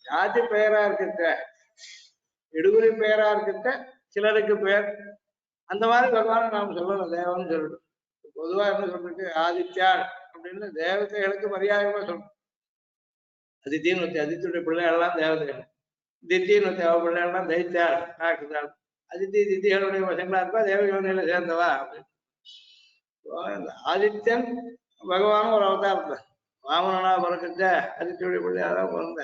ஜாதி பெயரா இருக்க, இடுகுறி பெயரா இருக்க, சிலருக்கு பெயர் அந்த மாதிரி பகவான நாம சொல்லணும் தேவன்னு சொல்லணும். பொதுவா என்ன சொல்றதுக்கு ஆதித்யாள் அப்படின்னு தேவதைகளுக்கு மரியாதைமா சொல்லணும். அதித்தின்னு வச்சு அதித்தியுடைய பிள்ளைகள்லாம் தேவதைகள், தித்தின்னு வச்சு அவ பிள்ளைகள்லாம் தைத்தாள் ஆக்குதாள். அதித்தி தித்திகளுடைய வசங்களா இருக்கா தேவயோனியில சேர்ந்தவா அப்படின்னு. ஆதித்யன் பகவானும் ஒரு அவதாரத்துல வாமனா பிறக்கிட்ட அதித்தியுடைய பிள்ளையாதான் பிறந்த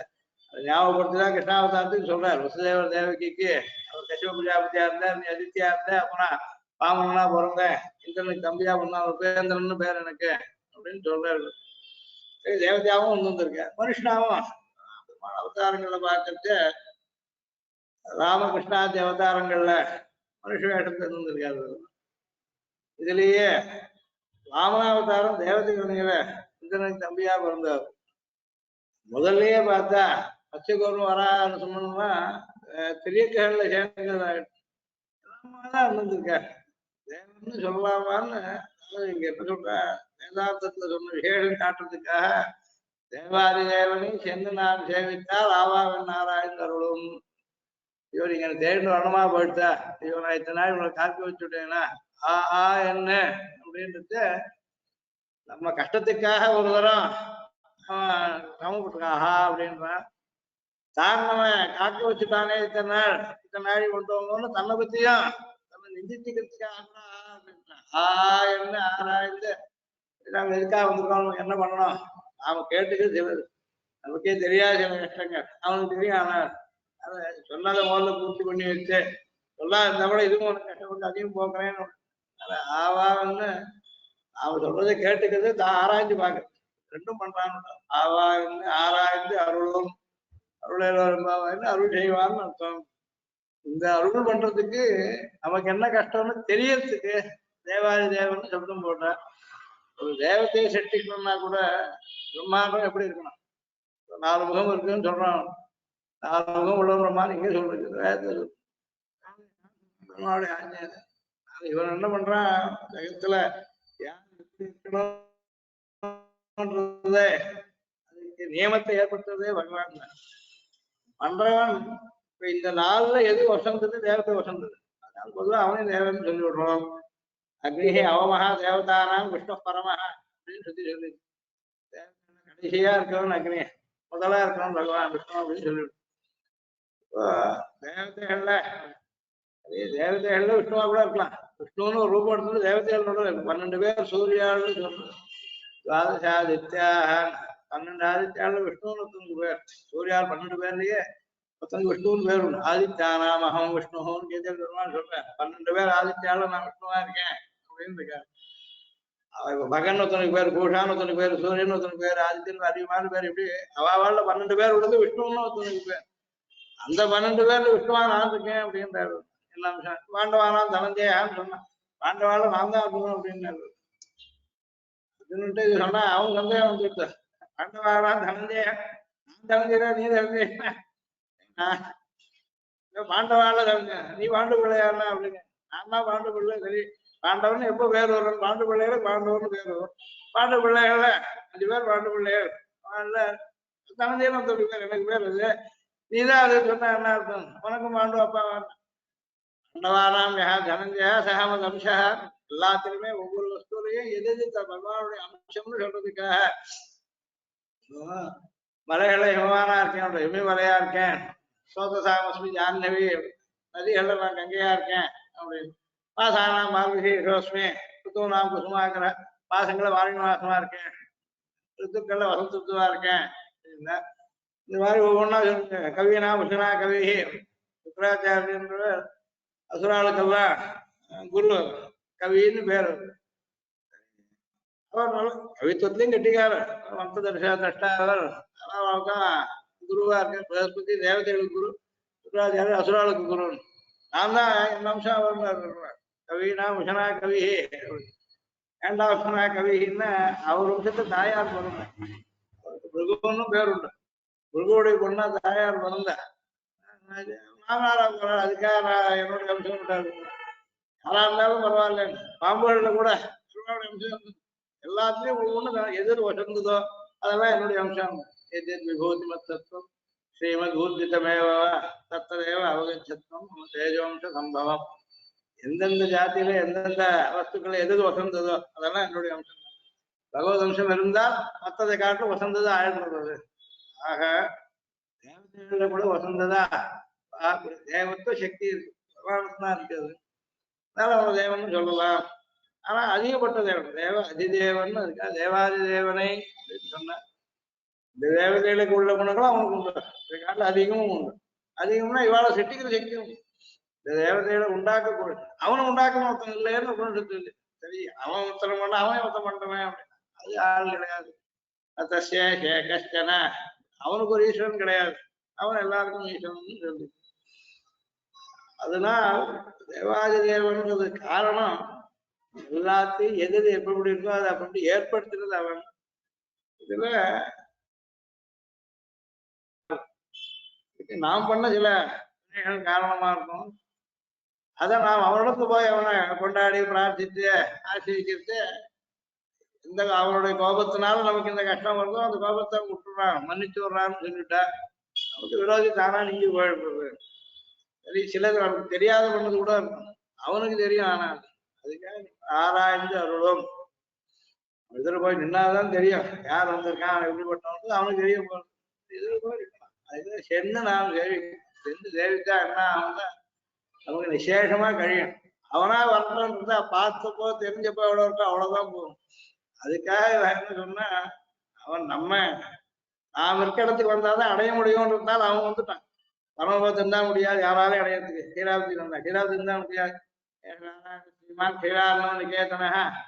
ஞாபகப்படுத்திதான் கிருஷ்ணாவதாரத்துக்கு சொல்றாரு. வசுதேவர் தேவகிக்கு அவர் கசிவ பிரஜாபதியா இருந்தா, நீ அதித்தியா இருந்த, அப்புறம் வாமனா பிறந்தேன், இந்திரனுக்கு தம்பியா பண்ணா உபேந்திரன்னு பேர் எனக்கு அப்படின்னு சொல்றாரு. தேவதையாவும் வந்திருக்க, மனுஷனாவும் அவதாரங்களை பார்த்துட்டு ராமகிருஷ்ணாதி அவதாரங்கள்ல மனுஷ வேஷத்தை இருந்திருக்காரு. இதுலயே வாமனாவதாரம் தேவதைகளை இந்திரனுக்கு தம்பியா பிறந்தார். முதல்லயே பார்த்தா பச்சைக்கோரும் வரான்னு சொன்னோம்னா திரியக்கல்ல சேர்ந்ததான் இருந்திருக்காரு. தேவன்னு சொல்லலாமான்னு இங்க என்ன சொல்ற, வேதாந்தத்துல சொன்ன விஷயம் காட்டுறதுக்காக தேவாதி தேவனையும் சென்று நான் சேவித்தால் ஆவாவன் நாராயண் அருளும். ஐயோ நீங்க எனக்கு தேடி வரணுமா போயிட்டா, ஐயோ நான் இத்தனை நாள் உங்களை காப்பி வச்சுட்டேன்னா என்ன அப்படின்றது நம்ம கஷ்டத்துக்காக ஒரு தரம் சமப்பட்டிருக்கான். ஆஹா அப்படின்றான். தான் நம்ம காக்க வச்சுட்டானே இத்தனை நாள் கொண்டு வந்தோம்னு தன்னை பத்தியும் நம்ம நிந்திச்சுக்கிறதுக்காக என்ன ஆராய்ந்து நாங்க எதுக்காக வந்திருக்கோம், என்ன பண்ணணும், நாம கேட்டுக்கிறது சிலது நமக்கே தெரியாத சில கஷ்டங்கள் அவனுக்கு தெரியும். ஆனால் அதை சொன்னதை முதல்ல பூர்த்தி பண்ணி வச்சு சொல்லாத இருந்தா கூட இதுவும் உனக்கு கஷ்டப்பட்டு அதையும் போக்குறேன்னு ஆவான்னு அவன் சொல்றதை கேட்டுக்கிறது தான் ஆராய்ந்து பார்க்க ரெண்டும் பண்றான்னு. ஆவான்னு ஆராய்ந்து அருளும் அருள் அருள் செய்வான்னு அர்த்தம். இந்த அருள் பண்றதுக்கு நமக்கு என்ன கஷ்டம்னு தெரியறதுக்கு தேவாதி தேவன் சப்தம் போடுற. ஒரு தேவத்தையை செட்டிக்கணும்னா கூட பிரம்மாண்டம் எப்படி இருக்கணும், 4 முகம் இருக்குன்னு சொல்றான். 4 முகம் உள்ள பிரம்மாண்டம் இங்கே சொல்றது. இவன் என்ன பண்றான், ஜகத்துல யார் எப்படி இருக்கணும்ன்றதே அதுக்கு நியமத்தை ஏற்படுத்துறதே பகவான் தான் பண்றவன். இப்ப இந்த நாள்ல எது வசந்தது, தேவத்தை வசந்தது, அதனால பொதுவாக அவனையும் தேவன்னு சொல்லி விடுறோம். அக்னிஹி அவமஹா தேவதானாம் விஷ்ணு பரமஹா அப்படின்னு சொல்லி கடைசியா இருக்கிறவன் அக்னி, முதலா இருக்கிறவன் பகவான் விஷ்ணு அப்படின்னு சொல்லிவிடும். இப்போ தேவதைகள்ல விஷ்ணுவா கூட இருக்கலாம். விஷ்ணுன்னு ஒரு ரூபம் எடுத்து தேவதைகளோட 12 பேர் சூரியாள்னு சொல்றது. துவாதசாதித்யாக 12 ஆதித்யால விஷ்ணுன்னு 9 பேர், சூர்யால் 12 பேர்லயே 10 விஷ்ணுன்னு பேர் உண்டு. ஆதித்யானாம் அகம் விஷ்ணுன்னு கேஜல் பெருமாள் சொல்றேன். 12 பேர் ஆதித்யால நான் விஷ்ணுவா இருக்கேன் அப்படின்னு இருக்காரு. மகன் ஒருத்தனுக்கு பேர், பூஷான்னு ஒருத்தனுக்கு பேர், சூரியன் ஒருத்தனுக்கு பேர், ஆதித்யன் அதிகமான பேர், இப்படி அவாவால 12 பேர் உள்ளது விஷ்ணுன்னு ஒருத்தனுக்கு பேர். அந்த 12 பேர்ல விஷ்ணுவா நான் இருக்கேன் அப்படின்றாரு. எல்லாம் பாண்டவானா தனஞ்சயான்னு சொன்னான். பாண்டவால நான் தான் இருக்கணும் அப்படின்னாரு. இதுன்னுட்டு இது சொன்னா அவங்க சந்தேகம் வந்துட்டு பாண்டவானா தனஞ்சயா நான் தனஞ்சயா நீ தனஞ்சயா பாண்டவால தனஞ்ச நீ பாண்டு பிள்ளையாருனா அப்படின்னு. நான் தான் பாண்டு பிள்ளை சரி பாண்டவன் எப்போ பேர் வரும் பாண்டு பிள்ளைகள பாண்டவன் பேர் வரும். பாண்டு பிள்ளைகள 5 பேர் பாண்டு பிள்ளைகள் தனஞ்சயன் ஒருத்தர் பேர் எனக்கு பேர் அது நீதான் அது சொன்னா என்ன அர்த்தம் உனக்கும் பாண்டு அப்பா பாண்டவானாம் யா தனஞ்சயா சகமது அம்சா எல்லாத்திலுமே ஒவ்வொரு வஸ்துலையும் எது பகவானுடைய அம்சம்னு சொல்றதுக்காக மலைகளை ஹிமவானா இருக்கேன் இமயமலையா இருக்கேன் சோதசாமஸ்மி ஜாஹ்னவி நதிகள்ல நான் கங்கையா இருக்கேன் அப்படின்னு மாசானாம் மார்கழி ரோஸ்மி ருத்துவனாம் குசுமாக்கிற மாசங்களை வாரணி மாசமா இருக்கேன் ரித்துக்கள்ல வசந்த ருத்துவா இருக்கேன் இந்த மாதிரி ஒவ்வொன்றா சொல்லுங்க கவினா புஷனா கவி சுக்கராச்சாரியன்ற அசுராளுக்கெல்லாம் குரு கவின்னு பேர் அவர் நல்ல கவித்துவத்திலையும் கெட்டிக்காரர் மந்த திரஷ்டாவர் அவருக்கும் குருவா இருக்கேன் பிரகஸ்பதி தேவதைகளுக்கு குரு சுக்கராச்சாரியர் அசுராளுக்கு குரு நான் தான் என் அம்சம் அவர் கவினா புஷனா கவி ஏண்டா புஷனா கவின்னா அவர் வம்சத்தை தாயார் பிறந்த பிருகுன்னு பேருண்டு பிருகுவுடைய பொண்ணா தாயார் பிறந்த மாமனாரா போறாரு அதுக்காக நான் என்னுடைய அம்சம் விட்டாரு யாரா இருந்தாலும் பரவாயில்ல பாம்புகள்ல கூட என்னுடைய அம்சம் எல்லாத்துலயும் ஒவ்வொன்று எதிர் வசந்ததோ அதெல்லாம் என்னுடைய அம்சம் எதிர் விபூதி மத்தத்துவம் ஸ்ரீமத் ஊர்ஜிதமேவ தத்ததேவ அவகச்சத்துவம் தேஜவம்ச சம்பவம் எந்தெந்த ஜாத்தியில எந்தெந்த வஸ்துக்களை எது வசந்ததோ அதெல்லாம் என்னுடைய அம்சம் பகவத் அம்சம் இருந்தால் மற்றதை காட்டு வசந்ததா ஆயிடுறது ஆக தேவதைகள கூட வசந்ததா தேவத்துவ சக்தி இருக்கு பகவானுக்குதான் இருக்குது அதனால அவன் தேவன் சொல்லலாம் ஆனா அதிகப்பட்ட தேவன் தேவ அதிதேவன் இருக்கா தேவாதி தேவனை சொன்ன இந்த தேவதைகளுக்கு உள்ள குணங்களும் அவனுக்கு உண்டு இந்த காட்டுல அதிகமும் உண்டு அதிகம்னா இவாள செட்டிக்கிற சக்தியும் இந்த தேவதைகளை உண்டாக்கக்கூடிய அவனை உண்டாக்கணும் ஒருத்தன் இல்லைன்னு குணத்துக்கு இல்லை சரி அவன் ஒருத்தனை பண்ண அவன் ஒருத்தன் பண்றவன் அப்படின்னு அது ஆள் கிடையாது தஸ்ய கஷ்டன அவனுக்கு ஒரு ஈஸ்வரன் கிடையாது அவன் எல்லாருக்கும் ஈஸ்வரன் சொல்லி அதனால் தேவாதி தேவன்றது காரணம் எல்லாத்தையும் எது எப்படி இருக்கோ அதை அப்படி ஏற்படுத்துறது அவன் இதுல நாம் பண்ண சில காரணமா இருக்கும் அதை நாம் அவனிடத்து போய் அவனை கொண்டாடி பிரார்த்தித்து ஆசிரிக்கிறது இந்த அவனுடைய கோபத்தினால நமக்கு இந்த கஷ்டம் வருதோ அந்த கோபத்தை விட்டுறான் மன்னிச்சு விடுறான்னு சொல்லிட்டா நமக்கு விரோதி தானா நீங்கி போயிடுறது சரி சிலது நமக்கு தெரியாத பண்ணது கூட இருக்கும் அவனுக்கு தெரியும் ஆனா அதுக்காக ஆராய்ந்து அருளும் எதிர போய் நின்னாதான் தெரியும் யார் வந்திருக்கான் எப்படிப்பட்டவனுக்கு அவனுக்கு தெரிய போறது எதிர போய் இருக்கலாம் அது சென்னு நாம் சென்று சேவித்தா என்ன அவன் நமக்கு விசேஷமா கழியும் அவனா வரணும்னு இருந்தா பார்த்தப்போ தெரிஞ்சப்போ எவ்வளவு இருக்கோ அவ்வளவுதான் போகும் அதுக்காக என்ன சொன்னா அவன் நாம் இருக்க இடத்துக்கு வந்தாதான் அடைய முடியும்னு இருந்தாலும் அவன் வந்துட்டான் பரமபதம் இருந்தா முடியாது யாராலையும் அடையறதுக்கு கீழாவதி இருந்தா கீழாவதி இருந்தா முடியாது நிகேதன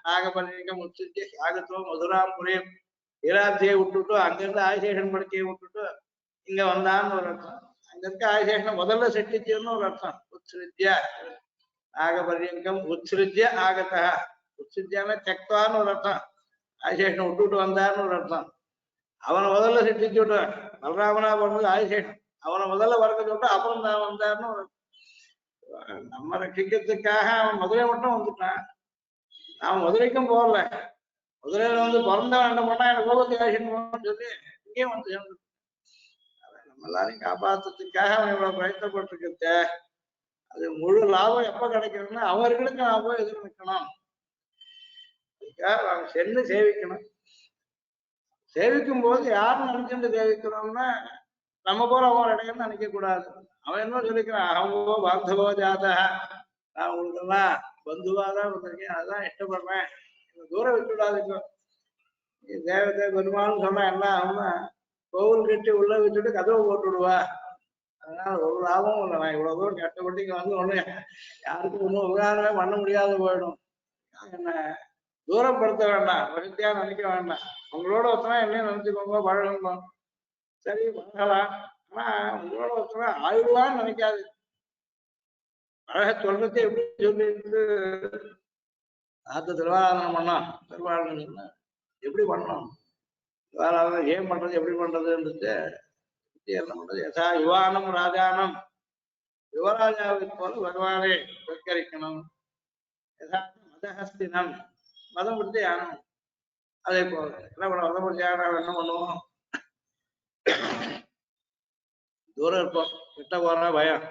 நாகபலிங்கம் உச்சிச்சு சாகத்துவம் மதுராபுரியம் கீழாப்தியை விட்டுட்டு அங்கிருந்து ஆதிசேஷன் படுக்கையை விட்டுட்டு இங்க வந்தான்னு ஒரு அர்த்தம் அங்க இருக்க ஆதிசேஷன் முதல்ல செட்டிச்சுன்னு ஒரு அர்த்தம் உத்ஸ்ருத்ய நாகபலிங்கம் உத்ஸ்ருத்ய ஆகத்தா உத்ஸ்ருத்யான தெக்வான்னு ஒரு அர்த்தம் ஆதிசேஷனை விட்டுட்டு வந்தான்னு ஒரு அர்த்தம் அவனை முதல்ல செட்டிச்சு விட்டு பலராமனா பிறந்தது ஆதிசேஷன் அவனை முதல்ல வரக்க சொல்லிட்டு அப்புறம் தான் வந்தாருன்னு ஒரு நம்ம ரட்சிக்கிறதுக்காக அவன் மதுரை மட்டும் வந்துட்டான் அவன் மதுரைக்கும் போகல மதுரையில வந்து பிறந்தவன் என்ன பண்ணா எனக்கு கோபத்தை ஆசின்னு சொல்லி இங்கேயும் வந்து சேர்ந்து நம்ம எல்லாரையும் காப்பாத்துறதுக்காக அவன் இவ்வளவு பிரயத்தப்பட்டிருக்க அது முழு லாபம் எப்ப கிடைக்கணும்னா அவர்களுக்கு நான் போய் எதிர் நிற்கணும் அதுக்காக அவன் சென்று சேவிக்கணும் சேவிக்கும் போது யாரும் நினைச்சுட்டு சேவிக்கிறோம்னா நம்ம போல அவன் இடையன்னு நினைக்க கூடாது அவன் என்ன சொல்லிக்கிறான் அவங்க பாந்தவோ ஜாதா நான் உங்களுக்கு எல்லாம் பந்துவாதான் வந்திருக்கேன் அதான் இஷ்டப்படுறேன் தூரம் விட்டுவிடாதுக்கோ தேவதை பெருமாள்னு சொன்னா என்ன அவனா கோவில் கட்டி உள்ள வச்சுட்டு கதவை போட்டு விடுவா அதனால ஒரு லாபமும் இல்லை நான் இவ்வளவு தூரம் கஷ்டப்பட்டு இங்க வந்து ஒண்ணு யாருக்கும் ஒன்றும் உபகாரமே பண்ண முடியாது போயிடும் என்ன தூரப்படுத்த வேண்டாம் வசதியா நினைக்க வேண்டாம் உங்களோட ஒருத்தனா என்னையும் நினைச்சுக்கோங்க பழகணும் சரி பழகலாம் ஆனா உங்களோட ஒருத்தர் ஆயிடுவான்னு நினைக்காது. அழக சொல்றது எப்படி சொல்லிட்டு திருவாராதனம் பண்ணோம். திருவாராதனம் எப்படி பண்ணணும், திருவாராதனம் ஏன் பண்றது, எப்படி பண்றதுன்றது என்ன பண்றது. யதா யுவானம் ராஜானம், யுவராஜாவை போல பகவானை சத்கரிக்கணும். யதா மதஹஸ்தினம், மதம் கொடுத்து யானம். அதே போல என்ன பண்ண மதம் கொடுத்து யானம் என்ன பண்ணுவோம், தூரம் இருப்போம், கிட்ட போறா பயம்.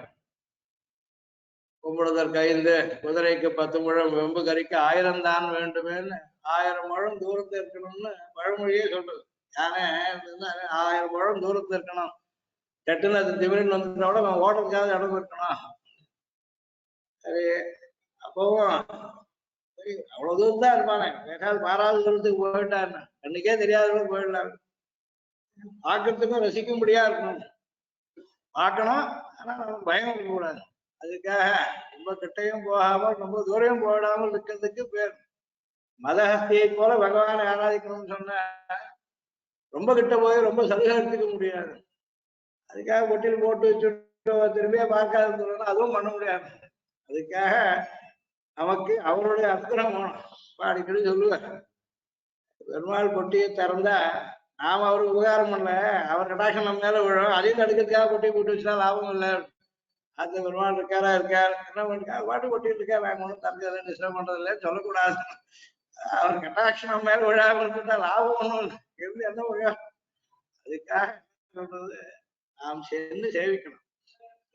கும்பிடுதற்கு 5, குதிரைக்கு 10 முழம், வெம்பு கறிக்கு 1000 தான் வேண்டுமேன்னு 1000 முழம் தூரத்துல இருக்கணும்னு பழமொழியே சொல்றது. யானே 1000 முழம் தூரத்துல இருக்கணும், சட்டுன்னு அது திமிரின்னு வந்துட்டா கூட நம்ம ஓடுறதுக்காக இடம் இருக்கணும். சரி, அப்பவும் சரி அவ்வளவு தூரம் தான் இருப்பானே, ஏதாவது பாராத தூரத்துக்கு போயிட்டாருன்னு அன்னைக்கே தெரியாதவங்க போயிடலாம். பார்க்கறதுக்கும் ரசிக்கும்படியா இருக்கணும், பார்க்கணும். ஆனா நமக்கு பயம் இருக்கக்கூடாது. அதுக்காக ரொம்ப கிட்டையும் போகாம ரொம்ப தூரம் போயிடாமல் இருக்கிறதுக்கு பேர். மதஹஸ்தியை போல பகவானை ஆராதிக்கணும்னு சொன்ன ரொம்ப கிட்ட போய் ரொம்ப சலுகை எடுத்துக்க முடியாது. அதுக்காக பொட்டில் போட்டு வச்சுட்டு திரும்பியே பார்க்காது அதுவும் பண்ண முடியாது. அதுக்காக நமக்கு அவருடைய அனுகிரகம் வேணும். அடிக்கடி சொல்லுவேன், பெருமாள் பொட்டியை திறந்தா நாம அவருக்கு உபகாரம் பண்ணல, அவர் கடாட்சம் நம்ம மேல விழும். அதையும் தடுக்கிறதுக்காக பொட்டியை போட்டு வச்சுனா லாபம் இல்லை. அந்த பெருமாள் இருக்காரா என்ன பண்ணிருக்கா, பாட்டு கொட்டிட்டு இருக்கா, நாங்க ஒன்றும் தம்பி டிஸ்டர்ப் பண்றது இல்லைன்னு சொல்லக்கூடாது. அவர் கட்டாட்சணம் மேல விழாம இருந்துட்டா லாபம் ஒண்ணும் இல்லை, இருந்து என்ன விழா. அதுக்காக சொல்றது நாம் சென்று சேவிக்கணும்.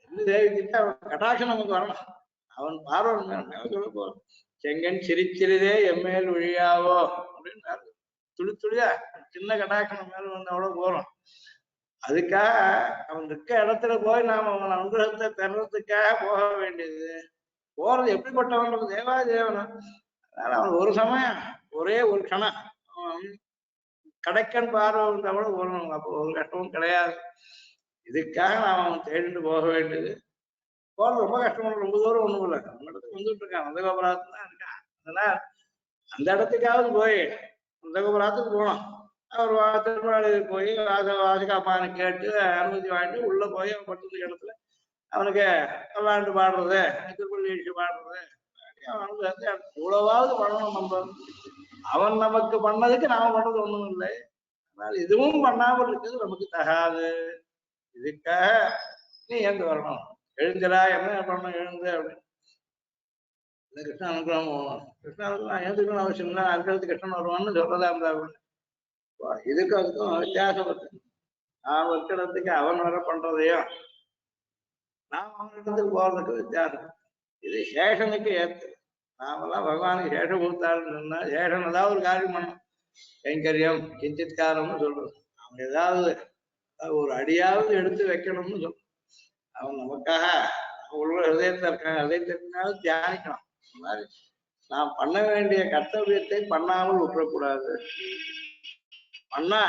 சென்று சேவிக்கிட்டு அவன் கட்டாட்சம் நமக்கு வரணும். அவன் பார்வை சொல்ல போறோம். செங்கன் சிரிச்சிறிதே எம்மேல் விழியாவோ அப்படின்னு துளி துளியா சின்ன கட்டாட்சணம் மேல வந்து அவ்வளவு போறோம். அதுக்காக அவன் இருக்க இடத்துல போய் நாம அவன் அனுகிரகத்தை பெறறதுக்காக போக வேண்டியது. போறது எப்படிப்பட்டவன், தேவாதேவனா. அதனால அவன் ஒரு சமயம் ஒரே ஒரு கணம் அவன் கடைக்கன் பார்வை கூட போறணும். அப்போ ஒரு கஷ்டமும் கிடையாது. இதுக்காக நாம் அவன் தேடிட்டு போக வேண்டியது. போறது ரொம்ப கஷ்டம், ரொம்ப தூரம் ஒண்ணும் இல்லை, அந்த இடத்துக்கு வந்துட்டு இருக்கான், நந்தகோபுரத்துல தான் இருக்கான். அதனால அந்த இடத்துக்காவது போய் நந்தகோபுரத்துக்கு போனோம். அவர் திருமணத்துக்கு போய் வாசகாப்பான்னு கேட்டு அனுமதி வாங்கிட்டு உள்ள போய் அவன் படுத்துக்க இடத்துல அவனுக்கு விளாண்டு பாடுறது, திருப்பள்ளி எழுச்சி பாடுறது, அவனுக்கு வந்து இவ்வளவாவது பண்ணணும். நம்ம அவன் நமக்கு பண்ணதுக்கு நாம பண்றது ஒண்ணும் இல்லை. அதனால இதுவும் பண்ணாமல் இருக்கிறது நமக்கு தகாது. இதுக்காக நீ ஏந்து வரணும், எழுந்திரா, என்ன பண்ணணும் எழுந்து அப்படின்னு. இந்த கிருஷ்ண அனுகிரகம் போகணும். கிருஷ்ண அனுகிரகம் ஏந்துக்கணும் அவசியம் இல்லை, அதுக்கு கிருஷ்ணன் வருவான்னு சொல்றதா இருந்தா அப்படின்னு. இதுக்கு அதுக்கும் வித்தியாசம் இருக்கு. நான் இருக்கிறதுக்கு அவன் வர பண்றதையும் நாம் அவனிடத்துக்கு போறதுக்கு வித்தியாசம். இது சேஷனுக்கு ஏற்று. நாமெல்லாம் பகவானுக்கு சேஷம் கொடுத்தாருன்னு சொன்னா சேஷன் ஏதாவது ஒரு காரியம் பண்ணும். கைங்கரியம் கிஞ்சித்காரம்னு சொல்றது. அவன் ஏதாவது ஒரு அடியாவது எடுத்து வைக்கணும்னு சொல்றான். அவன் நமக்காக உள்ள ஹிருதயத்துல இருக்காங்க, ஹிருதயத்தினாலும் தியானிக்கணும். இந்த மாதிரி நாம் பண்ண வேண்டிய கர்த்தவியத்தை பண்ணாமல் விட்டுறக்கூடாது. பண்ணா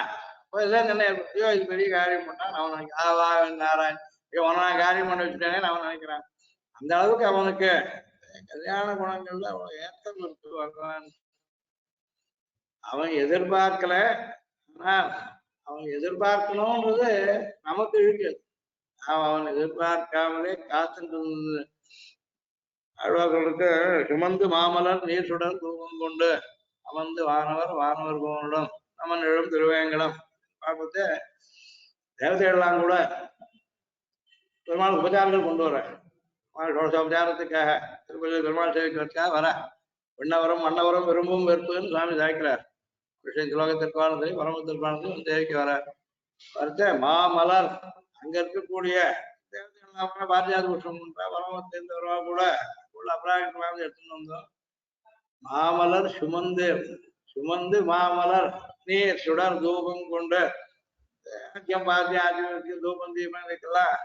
என்ன ஐயோ இது பெரிய காரியம் பண்ணான் அவன் நினைக்கிறான், நாராயண் ஒன்னா காரியம் பண்ண வச்சுட்டானே அவன் நினைக்கிறான். அந்த அளவுக்கு அவனுக்கு கல்யாண குணங்கள்ல அவன் ஏற்றம் இருக்கு. பகவான் அவன் எதிர்பார்க்கல, ஆனா அவன் எதிர்பார்க்கணும்ன்றது நமக்கு இருக்கு. அவன் எதிர்பார்க்காமலே காத்துட்டு ஆழ்வார்களுக்கு சுமந்து மாமலர் நீர் சுடர் தூவம் கொண்டு அமர்ந்து வானவர் வானவர் கோனுடன் நமன் எழும் திருவேங்கடம் பார்ப்பது. தேவதைகள்லாம் கூட பெருமாள் உபச்சாரங்கள் கொண்டு வர உபச்சாரத்துக்காக திருப்பதி பெருமாள் சேவிக்கிறதுக்காக வர விண்ணவரம் மன்னவரம் விரும்பும் வெறுப்புன்னு சுவாமி சாய்க்கிறார். விஷய லோகத்திற்கானது பரமத்திற்கானது சேவிக்க வர வரச்ச மாமலர் அங்க இருக்கக்கூடிய தேவதைகள் பாரதியார் புருஷம் பரமத்தை வருவா கூட உள்ள அபராதம் எடுத்துன்னு வந்தோம். மாமலர் சுமந்து சுமந்து மாமலர் நீர் சுடர் தூபம் கொண்டு பாரதி தூபம் தீபம் இதுக்கெல்லாம்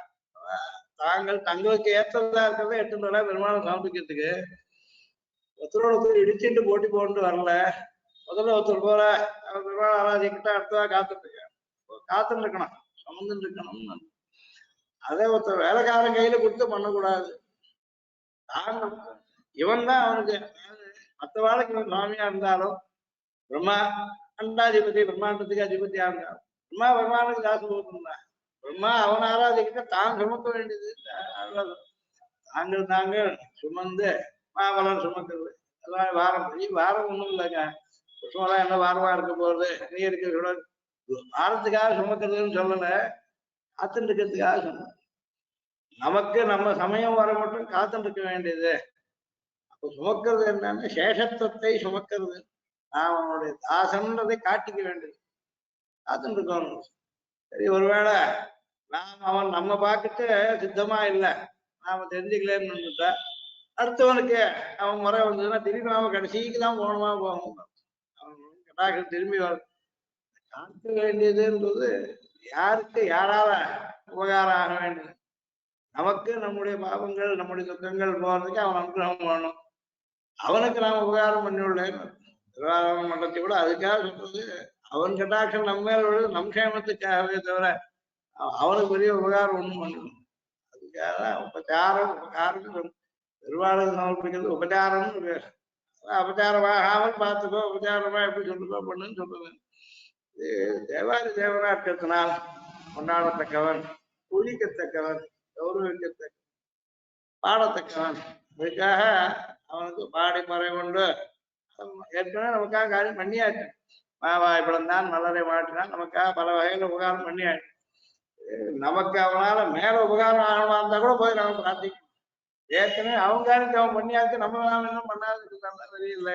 தாங்கள் தங்களுக்கு ஏற்றதா இருக்கிறத எடுத்துட்டு வர பெருமாளை சமர்ப்பிக்கிறதுக்கு ஒருத்தரோட ஒருத்தர் இடிச்சுட்டு போட்டி போட்டு வரல. முதல்ல ஒருத்தர் போற அவர் பெருமாள் ஆராதிக்கிட்ட அடுத்ததா காத்துட்டு இருக்கணும், சமந்துட்டு இருக்கணும். அதே ஒருத்தர் வேலைக்காரன் கையில கொடுத்து பண்ணக்கூடாது. இவன் தான் அவனுக்கு மற்ற வாழ்க்கை இவன் சுவாமியா இருந்தாலும் பிரம்மா அண்டாதிபதி பிரம்மாண்டத்துக்கு அதிபதியா இருந்தாலும் பிரம்மா பிரம்மானுக்கு தாச போட்டுருந்தான். பிரம்மா அவன் ஆராதிக்கிட்ட தான் சுமக்க வேண்டியது தாங்கள் சுமந்து மாமலர் சுமக்கிறது எல்லாம் வாரம் பெரிய வாரம் ஒண்ணும் இல்லைங்க. புஷ்பம்லாம் என்ன வாரமா இருக்க போறது, நீ இருக்கிற வாரத்துக்காக சுமக்கிறதுன்னு சொல்லல, காத்துட்டு இருக்கிறதுக்காக சொன்ன. நமக்கு நம்ம சமயம் வர மட்டும் காத்துட்டு இருக்க வேண்டியது. அப்ப சுமக்கிறது என்னன்னு சேஷத்துவத்தை சுமக்கிறது, நான் அவனுடைய தாசன்றதை காட்டிக்க வேண்டியது காத்துட்டு இருக்கணும். சரி, ஒருவேளை நாம் அவன் நம்ம பார்த்துட்டு சித்தமா இல்லை, நாம தெரிஞ்சுக்கலன்னு இருந்துட்டா அடுத்தவனுக்கு அவன் முறை வந்ததுன்னா திரும்பி நாம கடைசிக்கு தான் போகணுமா போகணும். அவன் கடாக்கள் திரும்பி வர காக்க வேண்டியதுன்றது யாருக்கு யாரால உபகாரம் ஆக வேண்டியது. நமக்கு நம்முடைய பாவங்கள் நம்முடைய துக்கங்கள் போறதுக்கு அவன் அனுகிரகம் பண்ணணும். அவனுக்கு நாம் உபகாரம் பண்ணிவிடலேன்னு உபகாரம் பண்றதை கூட அதுக்காக சொல்றது. அவன் கட்டாட்சம் நம்ம மேல விழுது நம் க்ஷேமத்துக்காகவே தவிர அவனுக்கு பெரிய உபகாரம் ஒண்ணும் பண்ணணும். அதுக்காக உபச்சாரம் உபகாரம் பெருவாளர் சமர்ப்பிக்கிறது உபச்சாரம்னு பேர். அபச்சாரமாகாமல் பார்த்துக்கோ, உபச்சாரமா எப்படி சொல்லுக்கோ பண்ணுன்னு சொல்றது. தேவாதி தேவனாட்டத்தினால் கொண்டாடத்தக்கவன், புளிக்கத்தக்கவன், கௌரவிக்கத்தக்க பாடத்தக்கவன். இதுக்காக அவனுக்கு பாடி மறை கொண்டு ஏற்கனவே நமக்காக காரியம் பண்ணியாச்சு. மாவாய் பிளந்தான் மலரை மாற்றினான், நமக்காக பல வகையில உபகாரம் பண்ணியாச்சு. நமக்கு அவனால மேல உபகாரம் ஆகணுமா இருந்தா கூட போய் நம்ம பிரார்த்திக்கணும். ஏற்கனவே அவங்க அவன் பண்ணியாச்சு, நம்ம நாம இன்னும் பண்ணாது தெரியல.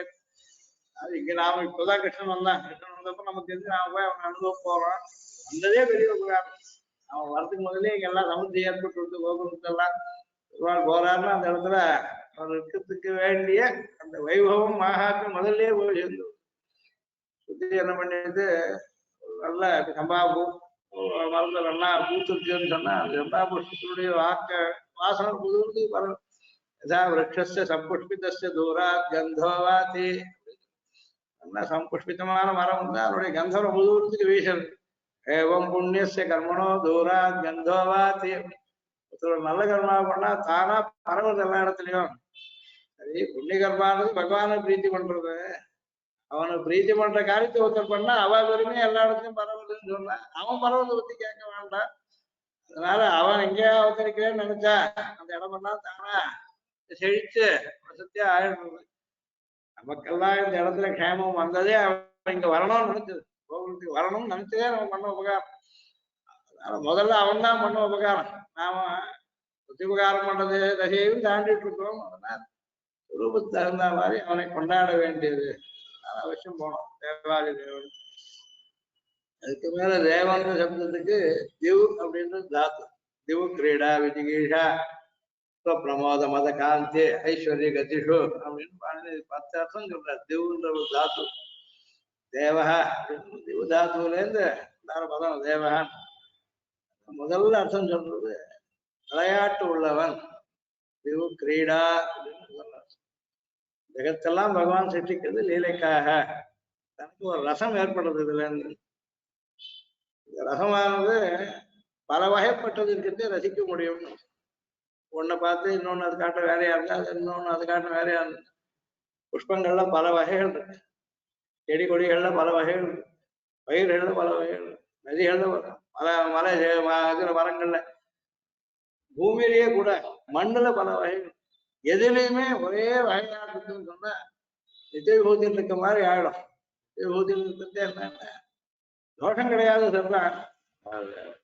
அது இங்க நாம இப்பதான் கிருஷ்ணன் வந்தான், கிருஷ்ணன் வந்தப்ப நமக்கு தெரிஞ்சு நாம போய் அவன் அனுபவம் போறோம். வந்ததே பெரிய உபகாரம். அவன் வரதுக்கு முதலே இங்க எல்லாம் சமுத்தி ஏற்பட்டு விட்டு கோபுரத்தெல்லாம் போறாருன்னா அந்த இடத்துல அவர் இருக்கிறதுக்கு வேண்டிய அந்த வைபவம் மகாத்மியம் முதல்ல போய் சேர்ந்து சுத்தி என்ன பண்ணிட்டு நல்ல சம்பாபு மருந்து நல்லா பூத்துருச்சுன்னு சொன்னா அந்த சம்பாபுஷ்பத்தினுடைய வாசனை புதுவுக்கு வரும். யதா விரக்ஷஸ்ய சம்புஷ்பிதஸ்ய தூராத் கந்தோவாதி, நல்லா சம்புஷ்பிதமான மரம் வந்து அதனுடைய கந்தம் புதுவுக்கு வீசல். ஏவம் புண்ணியஸ்ய கர்மனோ தூராத் கந்தோவாதி, நல்ல கர்மா பண்ணா தானா பரவுறது எல்லா இடத்துலயும். சரி, புண்ணிய கர்மானது பகவானை பிரீத்தி பண்றது, அவனை பிரீத்தி பண்ற காரியத்தை ஒருத்தர் பண்ணா அவ பெருமையா எல்லா இடத்துலயும் பரவுதுன்னு சொன்னா அவன் பரவுறதை பத்தி கேட்க வேண்டாம். அதனால அவன் எங்கேயா அவதரிக்கிறேன்னு நினைச்சா அந்த இடம் எல்லாம் தானா செழிச்சு வசதியா ஆயிடுறது. நமக்கெல்லாம் இந்த இடத்துல க்ஷேமம் வந்ததே அவன் இங்க வரணும்னு நினைச்சது, கோவிலுக்கு வரணும்னு நினைச்சதே நம்ம பண்ண உபகாரம். அதனால முதல்ல அவன் தான் பண்ண உபகாரம். நாம உபகாரம் பண்றது தசையும் தாண்டிட்டு இருக்கோம். அதனால ரூபத்துக்கு தகுந்த மாதிரி அவனை கொண்டாட வேண்டியது அவசியம் போனோம். தேவாதி தேவன். அதுக்கு மேல தேவன் சப்தத்துக்கு திவ் அப்படின்றது தாத்து. திவு கிரீடா விஜிகீஷா பிரமோத மத காந்தி ஐஸ்வர்ய கதிஷு அப்படின்னு 10 அர்த்தம் சொல்றார். திவுன்ற ஒரு தாத்து. தேவகா திவு தாத்துல இருந்து பதம் தேவகா. முதல்ல அர்த்தம் சொல்றது விளையாட்டு உள்ளவன். திவு கிரீடா அப்படின்னு சொல்றார். ஜெகத்தெல்லாம் பகவான் சிருஷ்டிக்கிறது லீலைக்காக. தனக்கு ஒரு ரசம் ஏற்படுறது இதுல இருந்து. இந்த ரசமானது பல வகைப்பட்டது இருக்கிறது ரசிக்க முடியும். ஒன்னை பார்த்து இன்னொன்னு அது காட்ட வேறையா இருந்தா அது இன்னொன்னு அது காட்ட வேறையா இருந்தது. புஷ்பங்கள்ல பல வகைகள் இருக்கு, செடி கொடிகள்ல பல வகைகள் இருக்கு, பயிர்கள்ல பல வகைகள் இருக்கு, நதிகள்ல மலை இதுல மரங்கள்ல, பூமியிலேயே கூட மண்ணுல பல வகைகள். எதுலையுமே ஒரே வகையா இருக்குன்னு சொன்னா நித்தியபூதியில் இருக்க மாதிரி ஆயிடும். நித்தியபூதியில் இருக்கிறதே என்ன தோஷம் கிடையாது சொல்றான்,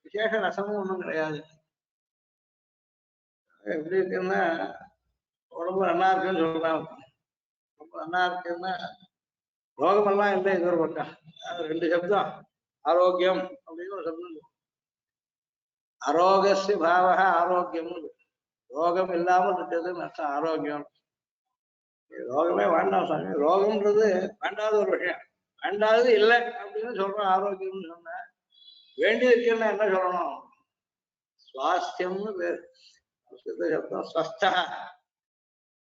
விசேஷ ரசமும் ஒன்றும் கிடையாது. எப்படி இருக்குன்னா உடம்பு நல்லா இருக்குன்னு சொல்றான். ரொம்ப நல்லா இருக்குன்னா ரோகமெல்லாம் இல்லை. இது ஒரு பக்கம். அது 2 சப்தம். ஆரோக்கியம் அப்படின்னு ஒரு சப்தம். அரோகஸ்ய பாவக ஆரோக்கியம். ரோகம் இல்லாமல் இருக்கிறதுன்னு அர்த்தம் ஆரோக்கியம். ரோகமே வேண்டாம் சாமி, ரோகம்ன்றது வேண்டாத ஒரு விஷயம். வேண்டாதது இல்லை அப்படின்னு சொல்றோம் ஆரோக்கியம்னு சொன்ன. வேண்டி இருக்குன்னா என்ன சொல்லணும்? சுவாஸ்தியம்னு பேர். சப்தம் ஸ்வஸ்தா.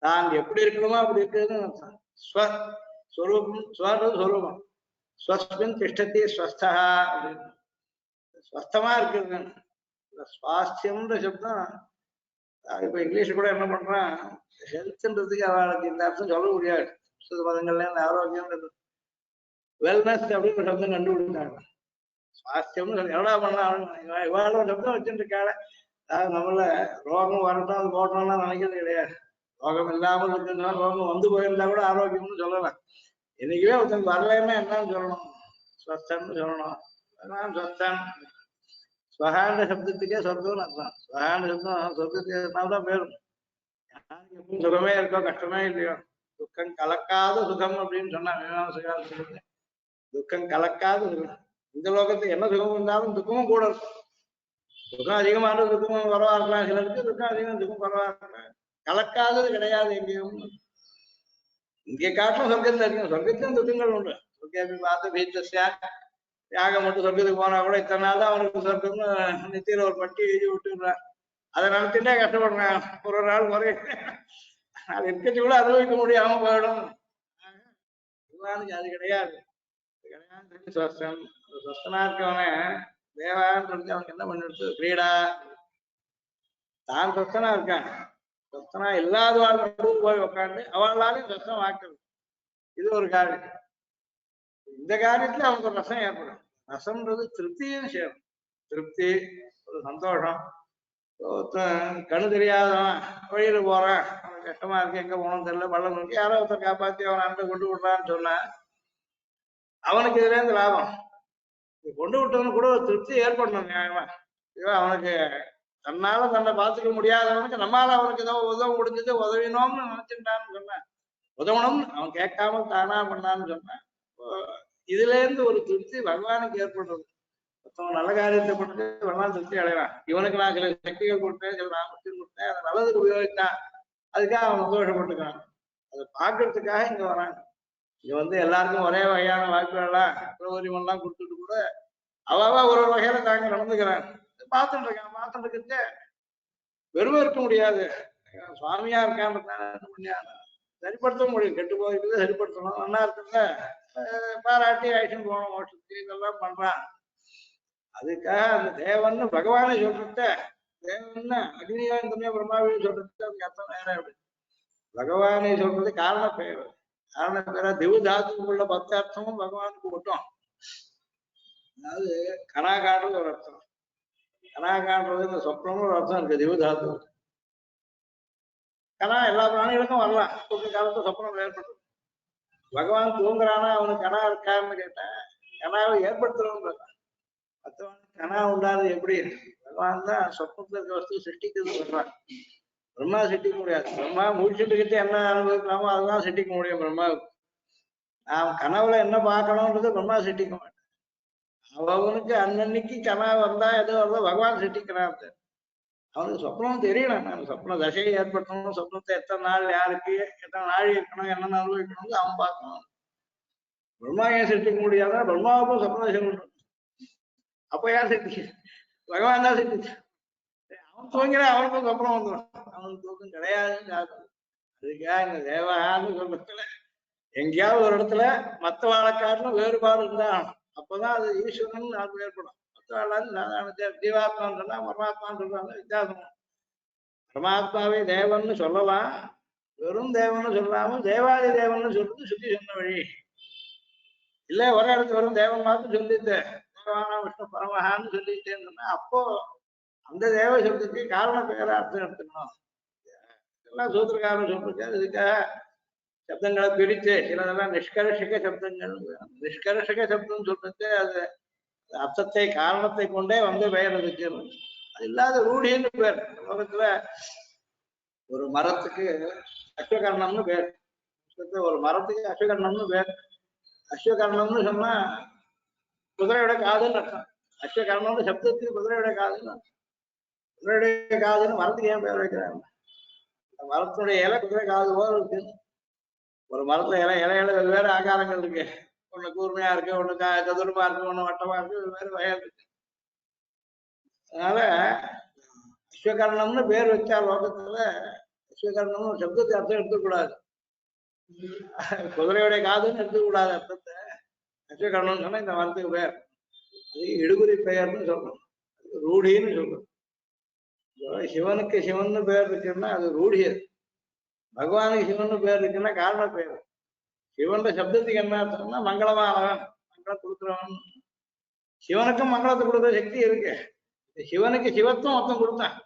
நான் எப்படி இருக்கணுமோ அப்படி இருக்குதுன்னு அர்த்தம். ஸ்வரூபம் ஸ்வரூபம் ஸ்வஸ்மின் திஷ்டதி ஸ்வஸ்தா அப்படின்னு ஸ்வஸ்தமா இருக்கிறது. சுவாஸ்தியம்ன்ற சப்தம் இப்ப இங்கிலீஷ் கூட என்ன பண்றான், ஹெல்த்ன்றதுக்கு அவளுக்கு இந்த அர்த்தம் சொல்ல முடியாது. பதங்கள்ல ஆரோக்கியம் வெல்னஸ் அப்படின்னு சப்தம் கண்டுபிடிச்சாங்க. சுவாஸ்தியம்னு சொல்லி எவ்வளோ பண்ணலாம் இவ்வளோ சப்தம் வச்சுட்டு இருக்காள. அதாவது நம்மள ரோகம் வரட்டும் அது போட்டோம்னா நினைக்கிறது கிடையாது. ரோகம் இல்லாமல் இருக்குன்னா ரோகம் வந்து போயிருந்தா கூட ஆரோக்கியம்னு சொல்லலாம். என்னைக்குமே ஒருத்தன் வரலைன்னா என்னன்னு சொல்லணும்? ஸ்வஸ்தன்னு சொல்லணும். அதான் ஸ்வஸ்தன். ஸ்வகாண்ட சப்தத்துக்கே சொர்க்கம்னு அர்த்தம். ஸ்வகாண்ட சப்தம் சொர்க்கத்துக்கு தான் பேரும். யாருக்கு எப்பவும் சுகமே இருக்கோ கஷ்டமே இல்லையோ, துக்கம் கலக்காத சுகம் அப்படின்னு சொன்னா மீமாம்சகாரர் சொல்லுங்க. துக்கம் கலக்காத சுகம். இந்த லோகத்துக்கு என்ன சுகம் இருந்தாலும் துக்கமும் கூட இருக்கும். துக்கம் அதிகமான துக்கமும் குறவா இருக்கலாம், சிலருக்கு துக்கம் அதிகம் துக்கம் குறவா இருக்கலாம். கலக்காதது கிடையாது எங்கேயும். இங்கே காட்டிலும் சொர்க்கத்துல இருக்கும். சொர்க்கத்திலும் துக்கங்கள் உண்டு. சொர்க்கத்தை பார்த்து பீச்சஸ்யா தியாகம் மட்டும் சொர்க்கத்துக்கு போனா கூட இத்தனை நாள் தான் அவனுக்கு சொர்க்கம்னு நெத்தியில ஒரு பட்டி எழுதி விட்டுடுறான். அதை நினைச்சுட்டே கஷ்டப்படுறான். ஒரு நாள் முறை அது இருக்கச்சு கூட அனுபவிக்க முடியாம போயிடும். அது கிடையாது. ஸ்வஸ்தன் ஸ்வஸ்தனா இருக்கவன தேவான்னு சொல்லி அவனுக்கு என்ன பண்ணிடுச்சு? கிரீடா தான் சொத்தனா இருக்கான். சொத்தனா இல்லாத வாழ் போய் உட்காந்து அவளாலையும் சொத்தம் ஆக்குறது. இது ஒரு காரியம். இந்த காரியத்துல அவனுக்கு ஒரு ரசம் ஏற்படும். ரசம்ன்றது திருப்தியும் சேரும். திருப்தி, ஒரு சந்தோஷம். கண்ணு தெரியாதவன் வழியில போறான், அவனுக்கு கஷ்டமா இருக்கு, எங்க போகணும்னு தெரியல, பள்ளம் இருக்கு, யாரோ ஒருத்தர் காப்பாத்தி அவன் அண்டை கொண்டு விடுறான்னு சொன்னா அவனுக்கு இதுல இருந்து லாபம். கொண்டு விட்டவனு கூட ஒரு திருப்தி ஏற்படணும் நியாயமா. இவன் அவனுக்கு தன்னால தன்னை பார்த்துக்க முடியாதவனுக்கு நம்மளால அவனுக்கு ஏதோ உதவ முடிஞ்சது உதவினோம்னு நினைச்சுட்டான்னு சொன்னேன். உதவணும்னு அவன் கேட்காம தானா பண்ணான்னு சொன்னேன். இதுல இருந்து ஒரு திருப்தி பகவானுக்கு ஏற்படுறது. நல்ல காரியத்தை கொடுத்து பகவான் திருப்தி அடைவான். இவனுக்கு நான் சில சக்திகள் கொடுத்தேன், சில நாமத்தையும் கொடுத்தேன், அதை நல்லதுக்கு உபயோகித்தான், அதுக்காக அவன் சந்தோஷப்பட்டுக்கான். அதை பார்க்கறதுக்காக இங்க வராங்க. இங்க வந்து எல்லாருக்கும் ஒரே வகையான வாய்ப்புகள்லாம் பிரபோஜனம்லாம் கொடுத்துட்டு கூட அவாவா ஒரு வகையில தாங்க நடந்துக்கிறாங்க. பார்த்துட்டு இருக்கான். பார்த்துட்டு இருக்கிறது வெறும் இருக்க முடியாது. சுவாமியா இருக்கான்னு சரிப்படுத்த முடியும். கெட்டு போயிருக்குது சரிப்படுத்தணும். நல்லா இருக்குல்ல பாராட்டி ஆக்ஷன் போகணும், மோட்சத்துக்கு இதெல்லாம் பண்றான். அதுக்காக அந்த தேவன்னு பகவானை சொல்றத தேவன்னு அக்னியோந்தமே பிரம்மாவையும் சொல்றது அதுக்கு அர்த்தம் வேற. அப்படி பகவானை சொல்றது காரண பெயர். காரண பேரா திவு தாத்துக்குள்ள 10 அர்த்தமும் பகவானுக்கு மட்டும். அதாவது கனா காட்டுறது ஒரு அர்த்தம், கனா காட்டுறது இந்த சொப்னம்னு ஒரு அர்த்தம் இருக்கு. திவு தாத்து கனா எல்லா பிராணிகளுக்கும் வரலாம். தூக்க காலத்துல சொப்னம் ஏற்படுறது. பகவான் தூங்குறானா அவனுக்கு கனா இருக்கான்னு கேட்டேன். கனாவை ஏற்படுத்துறவங்க மற்றவன் கனா உண்டாது எப்படி? பகவான் தான் சொப்னத்துல இருக்க வஸ்து சிருஷ்டிக்கிறது சொல்றான். பிரம்மா சிட்டிக்க முடியாது. பிரம்மா முடிச்சுட்டு என்ன அனுபவிக்கலாமோ அதுதான் சிட்டிக்க முடியும் பிரம்மாவுக்கு. நான் கனவுல என்ன பார்க்கணும்ன்றது பிரம்மா சிட்டிக்க மாட்டேன். அவனுக்கு அன்னன்னைக்கு கனவு வந்தா எதோ வருதோ பகவான் சிட்டிக்கிறான். அவனுக்கு சொப்னம் தெரியணும். நான் சொப்ன தசையை ஏற்படுத்தணும், சொப்னத்தை எத்தனை நாள் யாருக்கு எத்தனை நாள் இருக்கணும், என்னென்ன அனுபவிக்கணும்னு அவன் பார்க்கணும். பிரம்மா ஏன் சிட்டிக்க முடியாதா? பிரம்மாவுக்கும் சொப்ன தசை உண்டு. அப்ப யார் சிட்டி? பகவான் தான் சிட்டி. அவன் தூங்கிறான், அவனுக்கும் சொப்னம் வந்துடும். அவனுக்கு தூக்கம் கிடையாதுன்னு அதுக்காக இந்த தேவான்னு சொல்றதுல எங்கேயாவது ஒரு இடத்துல மற்ற வாழைக்காட்டிலும் வேறுபாடு இருந்தா அப்பதான் அது ஈஸ்வரன் அது ஏற்படும். மற்ற வாழ ஜீவாத்மான்னு சொன்னா பரமாத்மான்னு சொல்றாங்க, வித்தியாசம். பரமாத்மாவை தேவன்னு சொல்லலாம், வெறும் தேவன்னு சொல்லாம தேவாதி தேவன்னு சொல்றது சுத்தி சொன்ன வழி இல்ல. ஒரே இடத்துல வெறும் தேவன் மாத்திரம் சொல்லிட்டு தேவானா விஷ்ணு பரமஹான்னு சொல்லிட்டேன்னு சொன்னா அப்போ அந்த தேவ சொல்றதுக்கு காரண பெயரா அர்த்தம் எடுத்துக்கணும். எல்லாம் சூத்திரக்காரன் சொல்லிருக்காரு. இதுக்காக சப்தங்களை பிரித்து சிலதெல்லாம் நிஷ்கர்ஷக சப்தங்கள். நிஷ்கர்ஷக சப்தம் சொல்றது அது அர்த்தத்தை காரணத்தை கொண்டே வந்து பெயர் இருக்கு. அது இல்லாத ரூಢின்னு பேர். உலகத்துல ஒரு மரத்துக்கு அஸ்வகர்ணம்னு பேர். ஒரு மரத்துக்கு அஸ்வகர்ணம்னு பேர். அஸ்வகர்ணம்னு சொன்னா குதிரையோட காதுன்னு அர்த்தம். அஸ்வகர்ணம்னு சப்தத்துக்கு குதிரையோட காதுன்னு அர்த்தம். குதிரையுடைய காதுன்னு மரத்துக்கு ஏன் பேர் வைக்கிறாங்க? மரத்துடைய இலை குதிரை காது போல இருக்கு. ஒரு மரத்துல இலையில வெவ்வேறு ஆகாரங்கள் இருக்கு. ஒண்ணு கூர்மையா இருக்கு, ஒண்ணு சதுரமா இருக்கு, ஒண்ணு வட்டமா இருக்கு, வெவ்வேறு வகையா இருக்கு. அதனால அஸ்வகர்ணம்னு பேர் வச்சா லோகத்துல அஸ்வகர்ணம்னு ஒரு சப்தத்தை அர்த்தம் எடுத்துக்கூடாது. குதிரையுடைய காதுன்னு எடுத்துக்கூடாது அர்த்தத்தை. அஸ்வகர்ணம்னு சொன்னா இந்த மரத்துக்கு பேர். அது இடுகுறி பெயர்னு சொல்லணும், ரூಢின்னு சொல்லணும். சிவனுக்கு சிவன்னு பேர் இருக்குன்னா அது ரூಢி. பகவானுக்கு சிவன்னு பேர் இருக்குன்னா காரண பெயர். சிவன் சப்தத்துக்கு என்ன அர்த்தம்னா மங்களமானவன், மங்களம் கொடுக்குறவன். சிவனுக்கும் மங்களத்தை கொடுக்குற சக்தி இருக்கு. சிவனுக்கு சிவத்துவம் மொத்தம் கொடுத்தான்.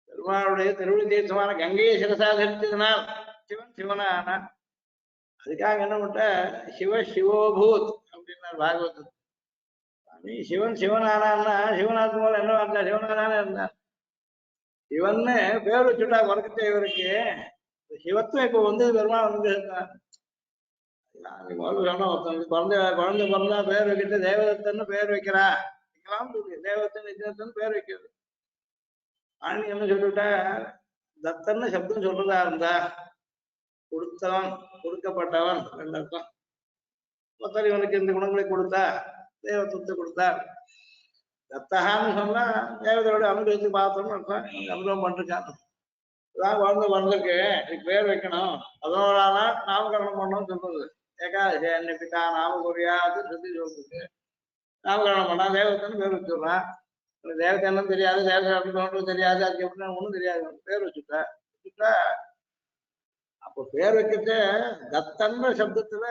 பெருமாளுடைய திருவிழி தீர்த்தமான கங்கையை சிரசா தரித்ததுனால் சிவன் சிவனா ஆனா. அதுக்காக என்ன பண்ண சிவ சிவோபூத் அப்படின்னார் பாகவதம். நீ சிவன் சிவனானா சிவனாக்கு போல என்ன இருந்தா சிவனாதானே இருந்தான். சிவன்னு பேர் வச்சுட்டா குறைக்கத்தை இவருக்கு சிவத்துவம் இப்ப வந்து பெருமாள் வந்து இருந்தான். சொன்னா ஒருத்தனுக்கு குழந்தை பிறந்தா பேர் வைக்கிட்டு தேவதத்தன்னு பேர் வைக்கிறா தேவதத்தன் நித்தியத்தன் பேர் வைக்கிறது. ஆணி என்ன சொல்லிவிட்டா தத்தன்னு சப்தம் சொல்றதா இருந்தா கொடுத்தவன் கொடுக்கப்பட்டவன் ரெண்டு அர்த்தம். ஒருத்தர் இவனுக்கு இந்த குணங்களை கொடுத்தா தேவத்துவத்தை கொடுத்தார். தத்தகான்னு சொன்னா தேவதையோட அனுபவிச்சு பார்த்தோம்னு அர்த்தம். அனுபவம் பண்ணிருக்காங்க. இதான் குழந்தை பிறந்திருக்கு இதுக்கு பேர் வைக்கணும் 11ஆம் நாள் நாமகரணம் பண்ணணும்னு சொல்றது. ஏகாதசி அன்னைக்கிட்டா நாமகுரியாது சொல்லி சொல்றது. நாமகரணம் பண்ணா தேவத்தன்னு பேர் வச்சுடுறான். தேவத்தை என்னன்னு தெரியாது, தேவதை அப்படின்னு தெரியாது, அதுக்கு எப்படின்னா ஒண்ணும் தெரியாது, பேர் வச்சுட்டா அப்போ பேர் வைக்கிட்டு தத்தன்ற சப்தத்துல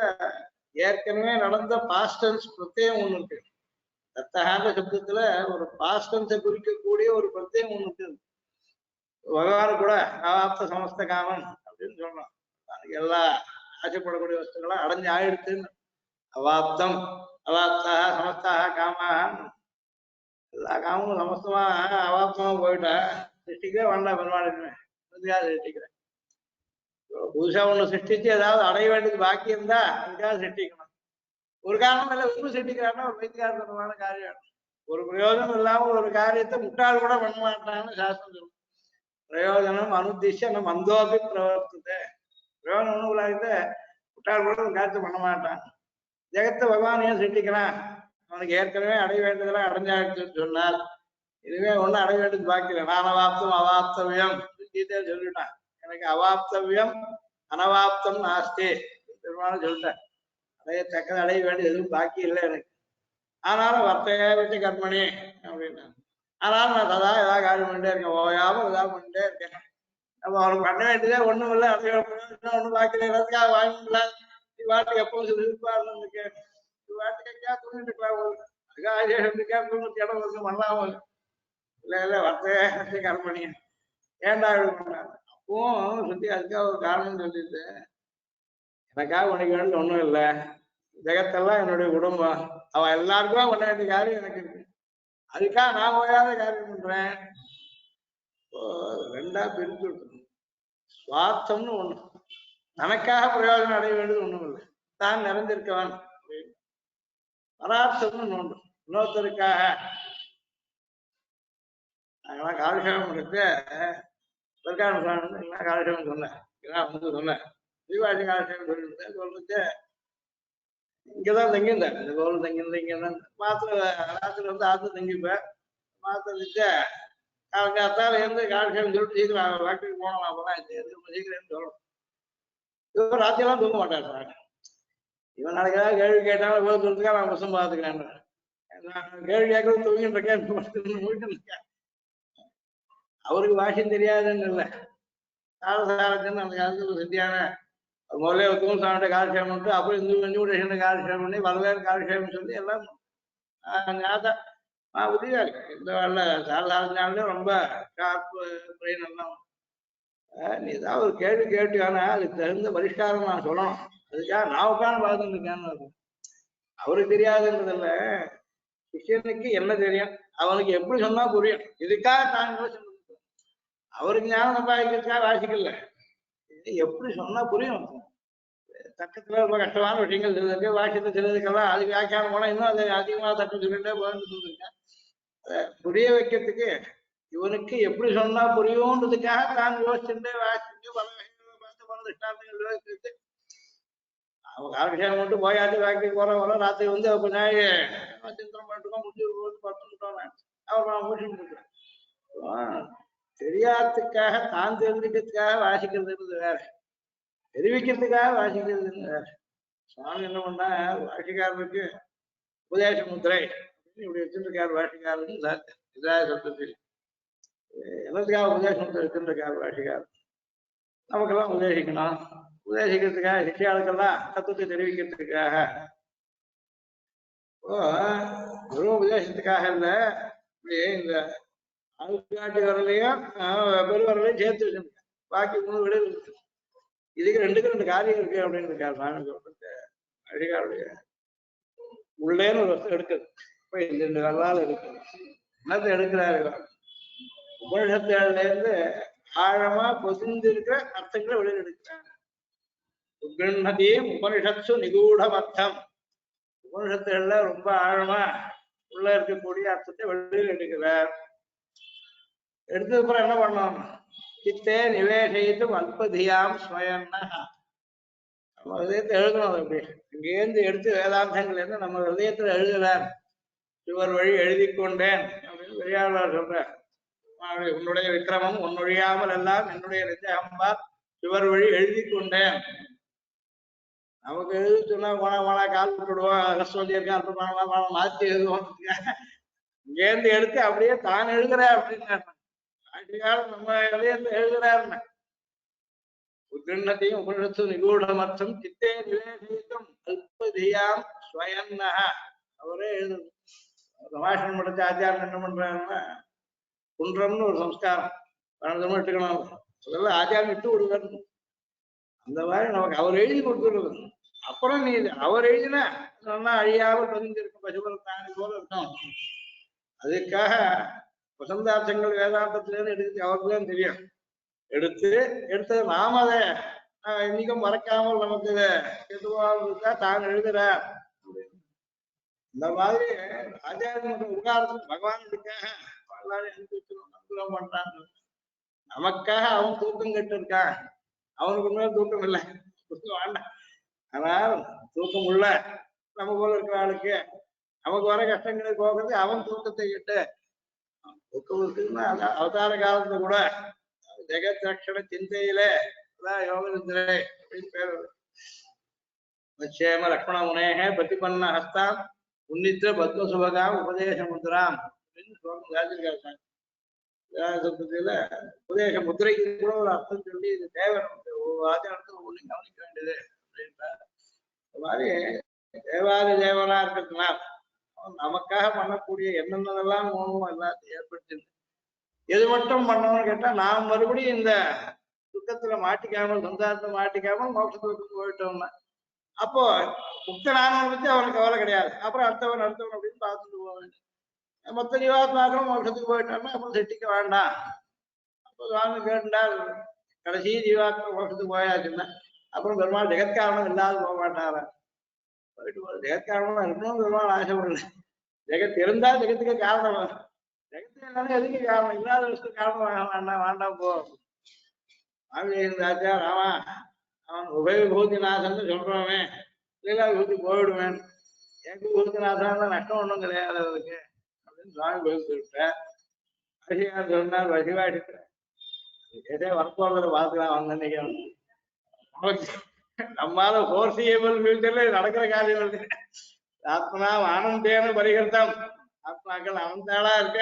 ஏற்கனவே நடந்த பாஸ்டன்ஸ் பிரத்யேகம் ஒண்ணு இருக்கு. தத்தகான்ற சப்தத்துல ஒரு பாஸ்டன்ஸை குறிக்கக்கூடிய ஒரு பிரத்யேகம் ஒண்ணு இருக்கு. பகவானு கூட அவாப்த சமஸ்த காமன் அப்படின்னு சொல்றோம். எல்லா ஆசைப்படக்கூடிய வஸ்துக்களும் அடைஞ்சு ஆயிடுச்சுன்னு. அவாப்தம் அவாப்தாக சமஸ்தாக காமாக எல்லா காமமும் சமஸ்தமா அவாப்தமா போயிட்டா சிருஷ்டிக்கவே வேண்டாம். பெருமாளுக்குமே சிருஷ்டிக்கிறேன். புதுசா ஒண்ணு சிருஷ்டிச்சு ஏதாவது அடைய வேண்டியது பாக்கி இருந்தா அதுக்காக சிருஷ்டிக்கணும். ஒரு காரணம் இல்லை ஒன்று சிருஷ்டிக்கிறான்னா ஒரு வைத்தியார்த்தமான காரியம். ஒரு பிரயோஜனம் இல்லாம ஒரு காரியத்தை முட்டாள் கூட பண்ண மாட்டான்னு சாஸ்திரம் சொல்லுவோம். பிரயோஜனம் அனுதிஷ்ய நம்ம மந்தோபி பிரவர்த்தத்தை. பிரயோஜனம் ஒண்ணு இல்லாத முட்டாள் கூட ஒரு காரியத்தை பண்ண மாட்டான். ஜெகத்தை பகவான் ஏன் சிருஷ்டிக்கிறான்? அவனுக்கு ஏற்கனவே அடைய வேண்டியதெல்லாம் அடைஞ்சாடுச்சுன்னு சொன்னார். இதுவே ஒண்ணு அடைய வேண்டியது பாக்கல. நான் அவாப்தம் அவாப்தவியம் கீதையா சொல்லிட்டான். எனக்கு அவாப்தவியம் அனவாப்தம் நாஸ்தி பெருமாள் சொல்லிட்டேன். அடையத்தக்கது அடைய வேண்டியது எதுவும் பாக்கி இல்லை எனக்கு. ஆனாலும் வர்த்தையா வச்சு கர்மணி அப்படின்னா ஆனாலும் நான் சதா ஏதாவது காரியம் பண்ணிட்டே இருக்கேன். ஓயாம ஏதாவது பண்ணிட்டே இருக்கேன். நம்ம அவனுக்கு பண்ண வேண்டியதே ஒண்ணும் இல்லை. அடைய ஒண்ணு பாக்கல எல்லாத்துக்காக வாங்கிக்கல. வாட்டுக்கு எப்பவும் விருப்பா இருந்துருக்கு. வாட்டுக்கா தூங்கிட்டு இருக்கலாம். அதுக்காக தூங்கி இடம் இருக்கு பண்ணலாம இல்ல வர்த்தையா வச்சு கர்மணி ஏண்டா பண்ணாங்க. அப்பவும் சுத்தி அதுக்காக ஒரு காரணம் சொல்லிட்டு எனக்காக உனக்கு வேண்டிய ஒண்ணும் இல்லை. ஜெகத்தெல்லாம் என்னுடைய குடும்பம். அவன் எல்லாருக்குமே பண்ண வேண்டிய காரியம் எனக்கு இருக்கு. அதுக்காக நான் ஓயாத காரியம் பண்றேன். ரெண்டா பிரிச்சு விட்டுணும். சுவார்த்தம்னு ஒண்ணு, தனக்காக பிரயோஜனம் அடைய வேண்டியது ஒண்ணும் இல்லை. தான் நிறைந்திருக்கவன். பரார்த்தம்னு ஒண்ணு, இன்னொருத்தருக்காக. நாங்கெல்லாம் காலட்சேபம் இருக்கு பிரகாரம் காலட்சேபம் சொன்னேன். வந்து சொன்னேன் தீபாவளி காலட்சேபம் சொல்லிட்டு இங்கதான் தங்கியிருந்தேன். இந்த கோவில் தங்கியிருந்தேன். இங்கதான் மாத்திர ராத்திரி வந்து ஆத்து தங்கிப்பேன். மாத்திர காத்தால இருந்து காலட்சேபம் சொல்லிட்டு சீக்கிரம் ஃபேக்டரிக்கு போனோம். அப்பதான் சீக்கிரம் சொல்லணும். இவன் ராத்திரியெல்லாம் தூங்க மாட்டார் சார். இவன் நாளைக்கு ஏதாவது கேள்வி கேட்டாலும் போய் சொல்றதுக்காக நான் புஷம் பார்த்துக்கிறேன். கேள்வி கேட்கறது தூங்கிட்டு இருக்கேன். அவருக்கு வாஷம் தெரியாதுன்னு இல்லை. சாரசாரத்துன்னு அந்த காலத்துல சத்தியான முதல்ல தூண் சாமிட்ட காலட்சேபம் பண்ணிட்டு அப்புறம் இந்த வெஞ்சூடேஷன் காலட்சேபம் பண்ணி பல்வேறு காலட்சேபம் சொல்லி எல்லாம் உதவியா இருக்கு. இந்த வரல சாரசாரத்தினாலே ரொம்ப ஷார்ப்பு பிரெயின் எல்லாம். நீ ஏதாவது ஒரு கேள்வி கேட்டியானா அதுக்கு தகுந்த பரிஷ்காரம் நான் சொல்லணும். அதுக்காக நான் உட்காந்து பார்த்துருக்கேன்னு அவருக்கு தெரியாதுன்றதில்ல. சிஷியனுக்கு என்ன தெரியும், அவனுக்கு எப்படி சொன்னா புரியும். இதுக்காக தான் யோசனை. அவருக்கு ஞானம் சம்பாதிக்கிறதுக்காக வாசிக்கல. எப்படி சொன்னா புரியும். தக்கத்துல ரொம்ப கஷ்டமான விஷயங்கள் சிலருக்கு வாசியத்தை சிலதுக்கெல்லாம் அது வியாக்கியானம் போனா இன்னும் அதை அதிகமாக தக்கம் சொல்லிட்டே போயிட்டு சொல்லிருக்கேன். புரிய வைக்கிறதுக்கு இவனுக்கு எப்படி சொன்னா புரியும்ன்றதுக்காக தான் யோசிச்சுட்டு வாசிச்சு பல விஷயங்கள் பல திஷ்டாந்தங்கள் யோசிச்சுட்டு அவங்க காலட்சேபம் மட்டும் போயாச்சு வாக்கி போற ராத்திரி வந்து கொஞ்ச நாள் சிந்தனம் பண்ணிட்டு முடிஞ்சு படுத்துட்டோம். அவர் முடிச்சு கொடுக்குறேன். தெரியாததுக்காக தான் தெரிஞ்சுக்கிறதுக்காக வாசிக்கிறதுன்றது வேற, தெரிவிக்கிறதுக்காக வாசிக்கிறதுன்னு வேற. சுவாமி என்ன பண்ணா வாசிக்காரருக்கு உபதேச முத்திரை இப்படி வச்சுருக்காரு. வாசிக்காரன்னு இதாய சப்தத்தில் எல்லாத்துக்காக உபதேச முத்திரை வச்சுருக்காரு வாசிக்காரர். நமக்கெல்லாம் உபதேசிக்கணும். உபதேசிக்கிறதுக்காக சிஷ்யாளுக்கெல்லாம் தத்துவத்தை தெரிவிக்கிறதுக்காக குரு உபதேசத்துக்காக இல்ல, இப்படி இந்த ஆள்காட்டி வரலையும் பெருவரலையும் சேர்த்து வச்சிருக்கேன். பாக்கி 3 விட இருக்கு. இதுக்கு 2க்கு 2 காரியம் இருக்கு அப்படின்னு இருக்காரு சாமி சொல்றது. அடிகாருடைய உள்ளேன்னு ஒரு வருஷம் எடுக்குது. இப்ப இந்த 2 வரலாறு இருக்கு. என்னத்தை எடுக்கிறாரு? உபனிஷத்துல இருந்து ஆழமா பொதிந்திருக்கிற அர்த்தங்களை வெளியில் எடுக்கிறார். உபனிஷத்தையும் உபனிஷத்து நிகூடமர்த்தம், உபனிஷத்துகள்ல ரொம்ப ஆழமா உள்ள இருக்கக்கூடிய அர்த்தத்தை வெளியில் எடுக்கிறார். எடுத்தது அப்புறம் என்ன பண்ணணும்? சித்தே நிவேசயித்து அல்பதியாம் ஸ்வயன்னா, நம்ம ஹதயத்தை எழுதணும். அது அப்படி இங்கேருந்து எடுத்து வேதாந்தங்கள் இருந்து நம்ம ஹதயத்துல எழுதுறார். இவர் வழி எழுதி கொண்டேன் அப்படின்னு பெரியாளர் சொல்றார். உன்னுடைய விக்கிரமம் உன்னொழியாமல் எல்லாம் என்னுடைய நிஜம்பா இவர் வழி எழுதி கொண்டேன். நமக்கு எழுதி சொன்னா போனா கால் விட்டுடுவோம், ரசோதி இருக்கா மாற்றி எழுதுவோம். இங்கேருந்து எடுத்து அப்படியே தான் எழுதுற அப்படின்னு நம்ம எழுதியிருந்து எழுதுறாருன்னு. உத்கிருண்ணத்தையும் உபனிஷத்து நிகூடமர்த்தம் சித்தே நிவேசிக்கும் அல்பதியாம் ஸ்வயன்னா, அவரே எழுது. சபாஷணம் முடிச்ச ஆச்சாரம் என்ன பண்றாருன்னா, குன்றம்னு ஒரு சம்ஸ்காரம் பலதமா எடுத்துக்கணும். அதெல்லாம் ஆச்சாரம் இட்டு விடுவாரு. அந்த மாதிரி நமக்கு அவர் எழுதி கொடுத்துருது. அப்புறம் நீ அவர் எழுதினா நல்லா அழியாமல் பதிஞ்சிருக்கும் பசுபல தாண்டி போல இருக்கும். அதுக்காக வசந்தார்த்தங்கள் வேதாந்தத்துல இருந்து எடுத்து அவருக்கு தான் தெரியும். எடுத்து நாம அதை இன்னைக்கும் மறக்காமல் நமக்கு எதுவாக தான் எழுதுற. இந்த மாதிரி ஆச்சாரிய உதாரணம் பகவானுக்காக அனுபவிக்கணும் பண்றான். நமக்காக அவன் தூக்கம் கெட்டு இருக்கான். அவனுக்கு மேல தூக்கம் இல்லை, வேண்டாம். ஆனால் தூக்கம் உள்ள நம்ம போல இருக்கிற ஆளுக்கு நமக்கு வர கஷ்டங்களை போகிறது அவன் தூக்கத்தை கெட்டு. தூக்கம் இருக்குன்னா அவதார காலத்துல கூட ஜெகத் ரட்சண சிந்தையிலே யோக நிந்திரை அப்படின்னு பேர். நிச்சயம லக்ஷ்மண முனேக பிரதிபன்ன ஹஸ்தாம் உன்னித்திர பத்ம சுபகாம் உபதேச முத்ராம் அப்படின்னு சொல்லும் ராஜிருக்காரு. சப்தத்துல உபதேச முத்திரைக்கு கூட ஒரு அர்த்தம் சொல்லி இது தேவை. ஆச்சாரத்துக்கு ஒண்ணு கவனிக்க வேண்டியது அப்படின்றார். இந்த மாதிரி தேவாதி தேவனா இருக்கிறதுனால நமக்காக பண்ணக்கூடிய என்னென்னதெல்லாம் மோகமும் எல்லாத்தையும் ஏற்படுத்திருக்கு. எது மட்டும் பண்ணணும்னு கேட்டா நாம் மறுபடியும் இந்த துக்கத்துல மாட்டிக்காமல் சந்தாரத்தை மாட்டிக்காமல் மோட்சத்துக்கு போயிட்டோம்னா அப்போ முக்தனானவனை பத்தி அவனுக்கு கவலை கிடையாது. அப்புறம் அடுத்தவன் அப்படின்னு பார்த்துட்டு போக வேண்டும். மொத்த ஜீவாத்மாக்களும் மோட்சத்துக்கு போயிட்டோம்னா அப்புறம் செட்டிக்க வேண்டாம். அப்போ சுவாமி கேட்டால் கடைசி ஜீவாத்மா மோட்சத்துக்கு போயாச்சுன்னா அப்புறம் பெருமாள் ஜெகத்காரணம் இல்லாத போக மாட்டாரா? போயிட்டு போற ஜெகத்காரணம் இருக்கணும் பெருமாள் ஆசைப்படல. ஜெகத் இருந்தா ஜெகத்துக்கு காரணம். ஜெகத்து எல்லாமே எதுக்கு காரணம்? இல்லாத விஷயத்துக்கு காரணம் வேண்டாம் போ. இருந்தாச்சா ராமா அவன் உபயபூதிநாதன் சொல்றவன் லீலா விபூதி போயிடுவேன். எனக்கு விபூதிநாதன் தான் நஷ்டம் ஒன்றும் கிடையாது அதுக்கு அப்படின்னு சுவாமி பகிர்ந்து விட்டேன். வசிகார் சொன்னார், வசிவாடிட்டு ஏதே வரப்போறத பார்த்துக்கலாம் வந்தன்னைக்கு. நம்மால ஃபோர்சியபிள் ஃபியூச்சர்ல நடக்கிற காரியம் இருக்கு. ஆத்மனா ஆனந்தேன பரிகர்த்தம், ஆத்மாக்கள் அனந்தாளா இருக்க.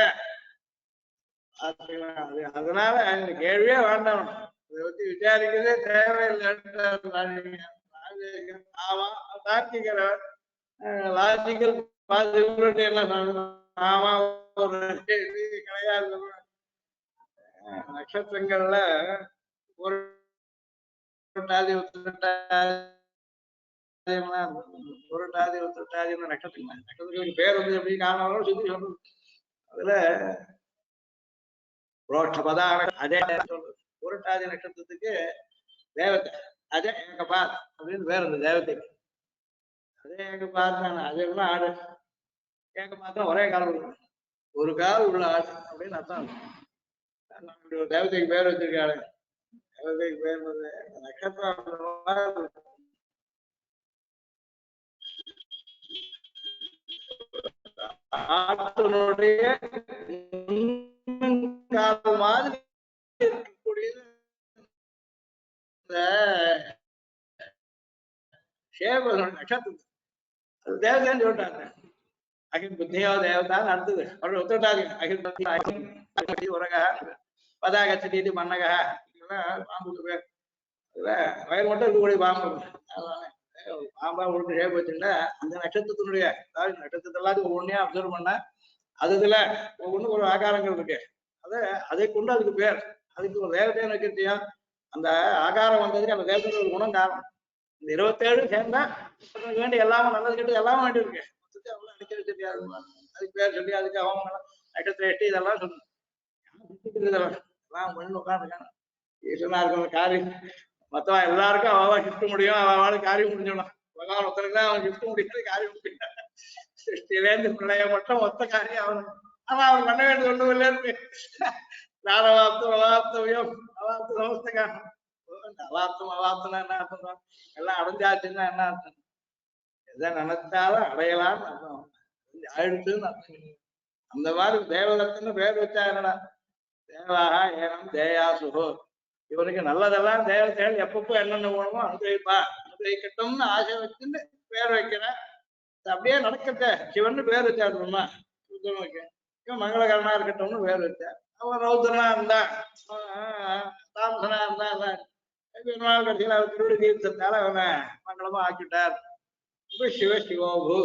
அதனால இந்த கேள்வியே வேண்டாம், இதை பத்தி விசாரிக்கிறதே தேவையில்லை. ஆமா தார்க்கிகர் லாஜிக்கல் பாசிபிலிட்டி எல்லாம் ஆமா ஒரு கிடையாது. நட்சத்திரங்கள்ல ஒரு நட்சத்திரங்களுக்கு பேர் வந்து எப்படி காரணம் சுத்தி சொல்றது. அதுல அதே புரட்டாதி நட்சத்திரத்துக்கு தேவத்தை அதே ஏகபாத் அப்படின்னு பேர் இந்த தேவதைக்கு. அதே ஏகபாத் அதே ஆடு ஏகபாத்தான் ஒரே காலம் இருக்கும், ஒரு கால் உள்ள ஆடு அப்படின்னு அர்த்தம். தேவதைக்கு பேர் வச்சிருக்காரு. தேவதைக்கு பேர் வந்து நட்சத்திரம் ஆட்டினுடைய கால் மாதிரி இருக்கக்கூடிய நட்சத்திரம் அது தேவதைன்னு சொல்லிட்டாங்க. அகில் புத்தியோ தேவதான் அடுத்தது அவரு ஒத்துட்டாங்க. அகில் புத்தி உரக பதாகச்சதி மன்னக பாம்புக்கு பேர். வயிறு மட்டும் இருக்கக்கூடிய பாம்பு. பாம்பா உருட்டு ஷேப் வச்சுட்டா அந்த நட்சத்திரத்தினுடைய அதாவது நட்சத்திரத்தை எல்லாத்தையும் ஒவ்வொன்றையா அப்சர்வ் பண்ணா அதுல ஒவ்வொன்றும் ஒரு ஆகாரங்கள் இருக்கு. அதை கொண்டு அதுக்கு பேர். அதுக்கு ஒரு தேவதையான வச்சிருக்கியா அந்த ஆகாரம் வந்ததுக்கு அந்த தேவதையோட ஒரு குணம் காரணம். இந்த 27 சேர்ந்தா வேண்டிய எல்லாமே நல்லது கெட்டது எல்லாமே வேண்டி இருக்கு. அவ்வளவு அடிக்க வச்சிருக்காரு. அதுக்கு பேர் சொல்லி அதுக்கு அவங்க நட்சத்திர எட்டி இதெல்லாம் சொல்லு எல்லாம் பண்ணு உட்காந்துருக்காங்க. ஈஸ்வரனா இருக்கிற காரியம் மொத்தம் எல்லாருக்கும் அவ கிஃப்ட் முடியும், அவளுக்கு காரியம் முடிஞ்சிடும். பகவான் ஒருத்தருக்கு தான் அவன் கிஃப்ட் முடிக்கிறது காரியம் முடியும். சிருஷ்டிலேருந்து பிள்ளைய மட்டும் மொத்த காரியம் அவனுக்கு. ஆனா அவன் பண்ண வேண்டியது ஒண்ணும் இல்லைன்னு நாரவாப்தம் அவாப்தவியம் அவாப்த சமஸ்த காரணம். அவாப்தம் அவாப்தம்னா என்ன அர்த்தம்? எல்லாம் அடைஞ்சாச்சுன்னா என்ன அர்த்தம்? எதை நினைச்சாலும் அடையலாம்னு அர்த்தம். ஆயிடுச்சுன்னு அர்த்தம். அந்த மாதிரி தேவதத்துன்னு பேர் வச்சா என்னடா தேவாகா ஏனம் தேயாசுகோ இவனுக்கு நல்லதெல்லாம் தேவதைகள் எப்பப்போ என்னென்ன வேணுமோ அனுகிரகிப்பா அனுகிரகிக்கட்டும்னு ஆசை வச்சுன்னு பேர் வைக்கிறேன். அப்படியே நடக்கட்ட சிவன் பேர் வச்சாடுமா இவன் மங்களகரனா இருக்கட்டும்னு பேர் வச்சார். அவன் ரௌத்ரனா இருந்தா தாமசனா இருந்தா கடைசியில் அவர் திருவிழி தீர்த்தத்தால அவனை மங்களமா ஆக்கிட்டார். சிவ சிவோபு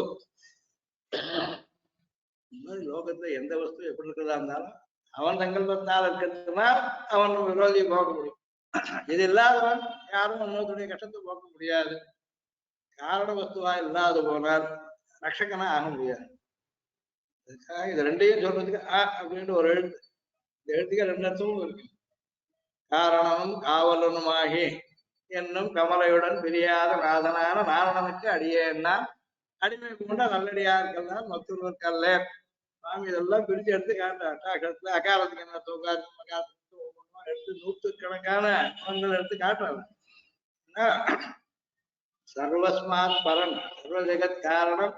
லோகத்துல எந்த வஸ்து எப்படி இருக்கிறதா இருந்தாலும் அவன் சங்கல்பத்தினால் இருக்கிறதுனா அவன் விரோதியை போக முடியும். இது இல்லாதவன் யாரும் இன்னொருடைய கஷ்டத்தை போக்க முடியாது. காரண வஸ்துவா இல்லாத போனால் ரட்சகனா ஆக முடியாது. இது ரெண்டையும் சொல்றதுக்கு அப்படின்ட்டு ஒரு எழுத்து. இந்த எழுத்துக்கு ரெண்டு அர்த்தமும் இருக்கு. காரணமும் காவலனுமாகி என்னும் கமலையுடன் பிரியாத நாதனான நாரணனுக்கு அடியேன்னா அடிமை கொண்ட நல்லடியார்கள் தான் மற்றொருவருக்கு அல்ல. சுவாமி இதெல்லாம் பிரிச்சு எடுத்து காட்டுறாரு. அகாலத்துக்கு என்ன தூக்காரு எடுத்து நூற்றுக்கணக்கான குணங்கள் எடுத்து காட்டுறாரு. சர்வஸ்மாத் பரன் சர்வ ஜெகத் காரணம்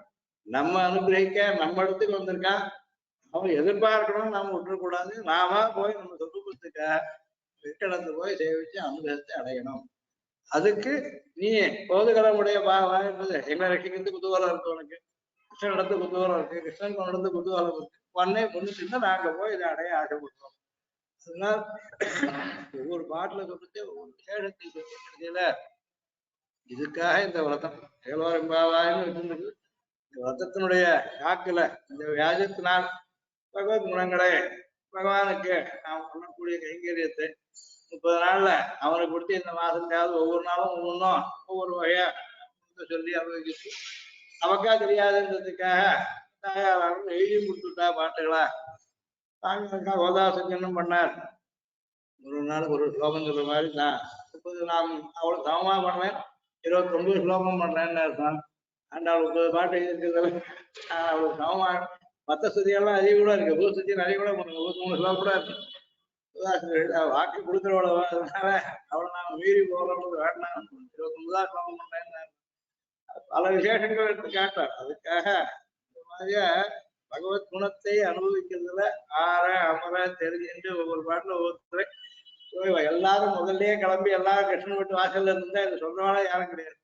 நம்ம அனுகிரகிக்க நம்ம இடத்துக்கு வந்திருக்கான். அவன் எதிர்பார்க்கணும் நாம விட்டுறக்கூடாது. நாம போய் நம்ம சொரூபத்துக்க வெட்டடந்து போய் சேவிச்சு அனுகிரகத்தை அடையணும். அதுக்கு நீ போதுகரமுடைய பாவம் என்பது எங்களை ரசிக்கிறது குதூகலம் இருக்கு. உனக்கு கிருஷ்ணன் இடத்து குதூகலம் இருக்கு, கிருஷ்ணன் இடத்து குதூகலம் இருக்கு. உடனே பொண்ணு நாங்க போய் இதை அடைய ஆசைப்படுறோம். அதனால ஒவ்வொரு பாட்டுல சொல்லிட்டு ஒவ்வொரு விசேஷத்தை சொல்லில இதுக்காக இந்த விரதம் ஏலோரம்பாவாயின்னு வச்சிருக்கு. இந்த விரதத்தினுடைய காக்குல இந்த வியாஜத்தினால் பகவத் குணங்களை பகவானுக்கு நாம் பண்ணக்கூடிய கைங்கரியத்தை 30 நாள்ல அவனுக்கு கொடுத்து இந்த மாசத்தாவது ஒவ்வொரு நாளும் ஒவ்வொன்றும் ஒவ்வொரு வகையா சொல்லி அனுபவிச்சு அவக்கா தெரியாதுன்றதுக்காக தாயாரும் எழுதியும் கொடுத்துட்டா பாட்டுகளா தாங்க கோதாசத்தியம் பண்ணார். ஒரு நாளுக்கு ஒரு ஸ்லோகம் சொல்ற மாதிரி நான் 30 நாம் அவ்வளவு சமமா பண்ணுவேன், 29 ஸ்லோகம் பண்றேன்னு அர்த்தம். ஆண்டாள் 30 பாட்டு எழுதிருக்கிறதுல அவ்வளவு சமமா மற்ற ஸ்துதியெல்லாம் அதிக கூட இருக்கு. பூஸ்துதி நிறைய கூட பண்ணுங்க, 23 ஸ்லோகம் கூட இருக்கு. வாக்கு கொடுக்குறவளவு அதனால அவளை நாம மீறி போறோம்னு வேண்டாம். 29 ஸ்லோகம் பண்றேன்னு பல விசேஷங்கள் எடுத்து காட்டார். அதுக்காக இந்த மாதிரிய பகவத் குணத்தை அனுபவிக்கிறதுல ஆற அமர தெரிஞ்சு ஒவ்வொரு பாட்டுல ஒவ்வொருத்தரை எல்லாரும் முதல்லயே கிளம்பி எல்லாரும் கிருஷ்ணன் வீட்டு வாசல்ல இருந்தா இது சொல்றவாள யாரும் கிடையாது.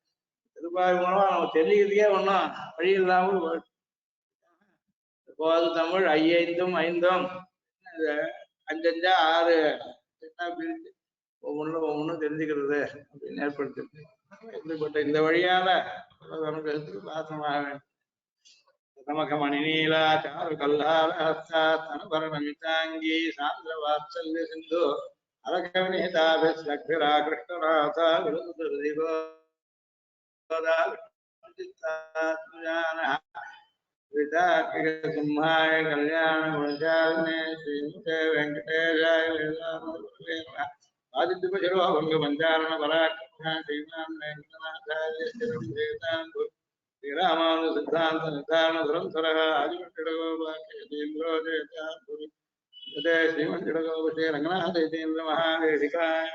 திருப்பாவி மூலமா நம்ம தெரிஞ்சுக்கிறதுக்கே ஒன்றும் வழி இல்லாமல் இப்போது தமிழ் ஐந்தும் 5 6 பிரித்து ஒவ்வொன்றும் தெரிஞ்சுக்கிறது அப்படின்னு ஏற்படுத்திருக்கு. இப்படிப்பட்ட இந்த வழியால அனுகிரகத்துக்கு பாத்திரமாக வேண்டும். நமகமணி நீலா சாரு கல்லால ஹஸ்தாங்கி சாந்திர வாத்சல்ய சிந்து அரகவினிதாபிஸ்லக்ஷரா கிருஷ்ணராசா சிம்ஹாய கல்யாண குணசாலினே ஸ்ரீமுகே வெங்கடேஷாய ஆதித்யபஜரோபங்க பஞ்சாரண பராக்கிரம ஸ்ரீமான் வெங்கடநாதாய ஸ்ரீரம் தேவதாம்பு ஸ்ரீராமானு சித்தாந்த நிதான துரந்தரः ஆதிமண்டகோபாக்கேந்திரோ தேவதாம்பு ஸ்ரீமந்திரகோப ஸ்ரீ ரங்கநாத மகாவேதிகாய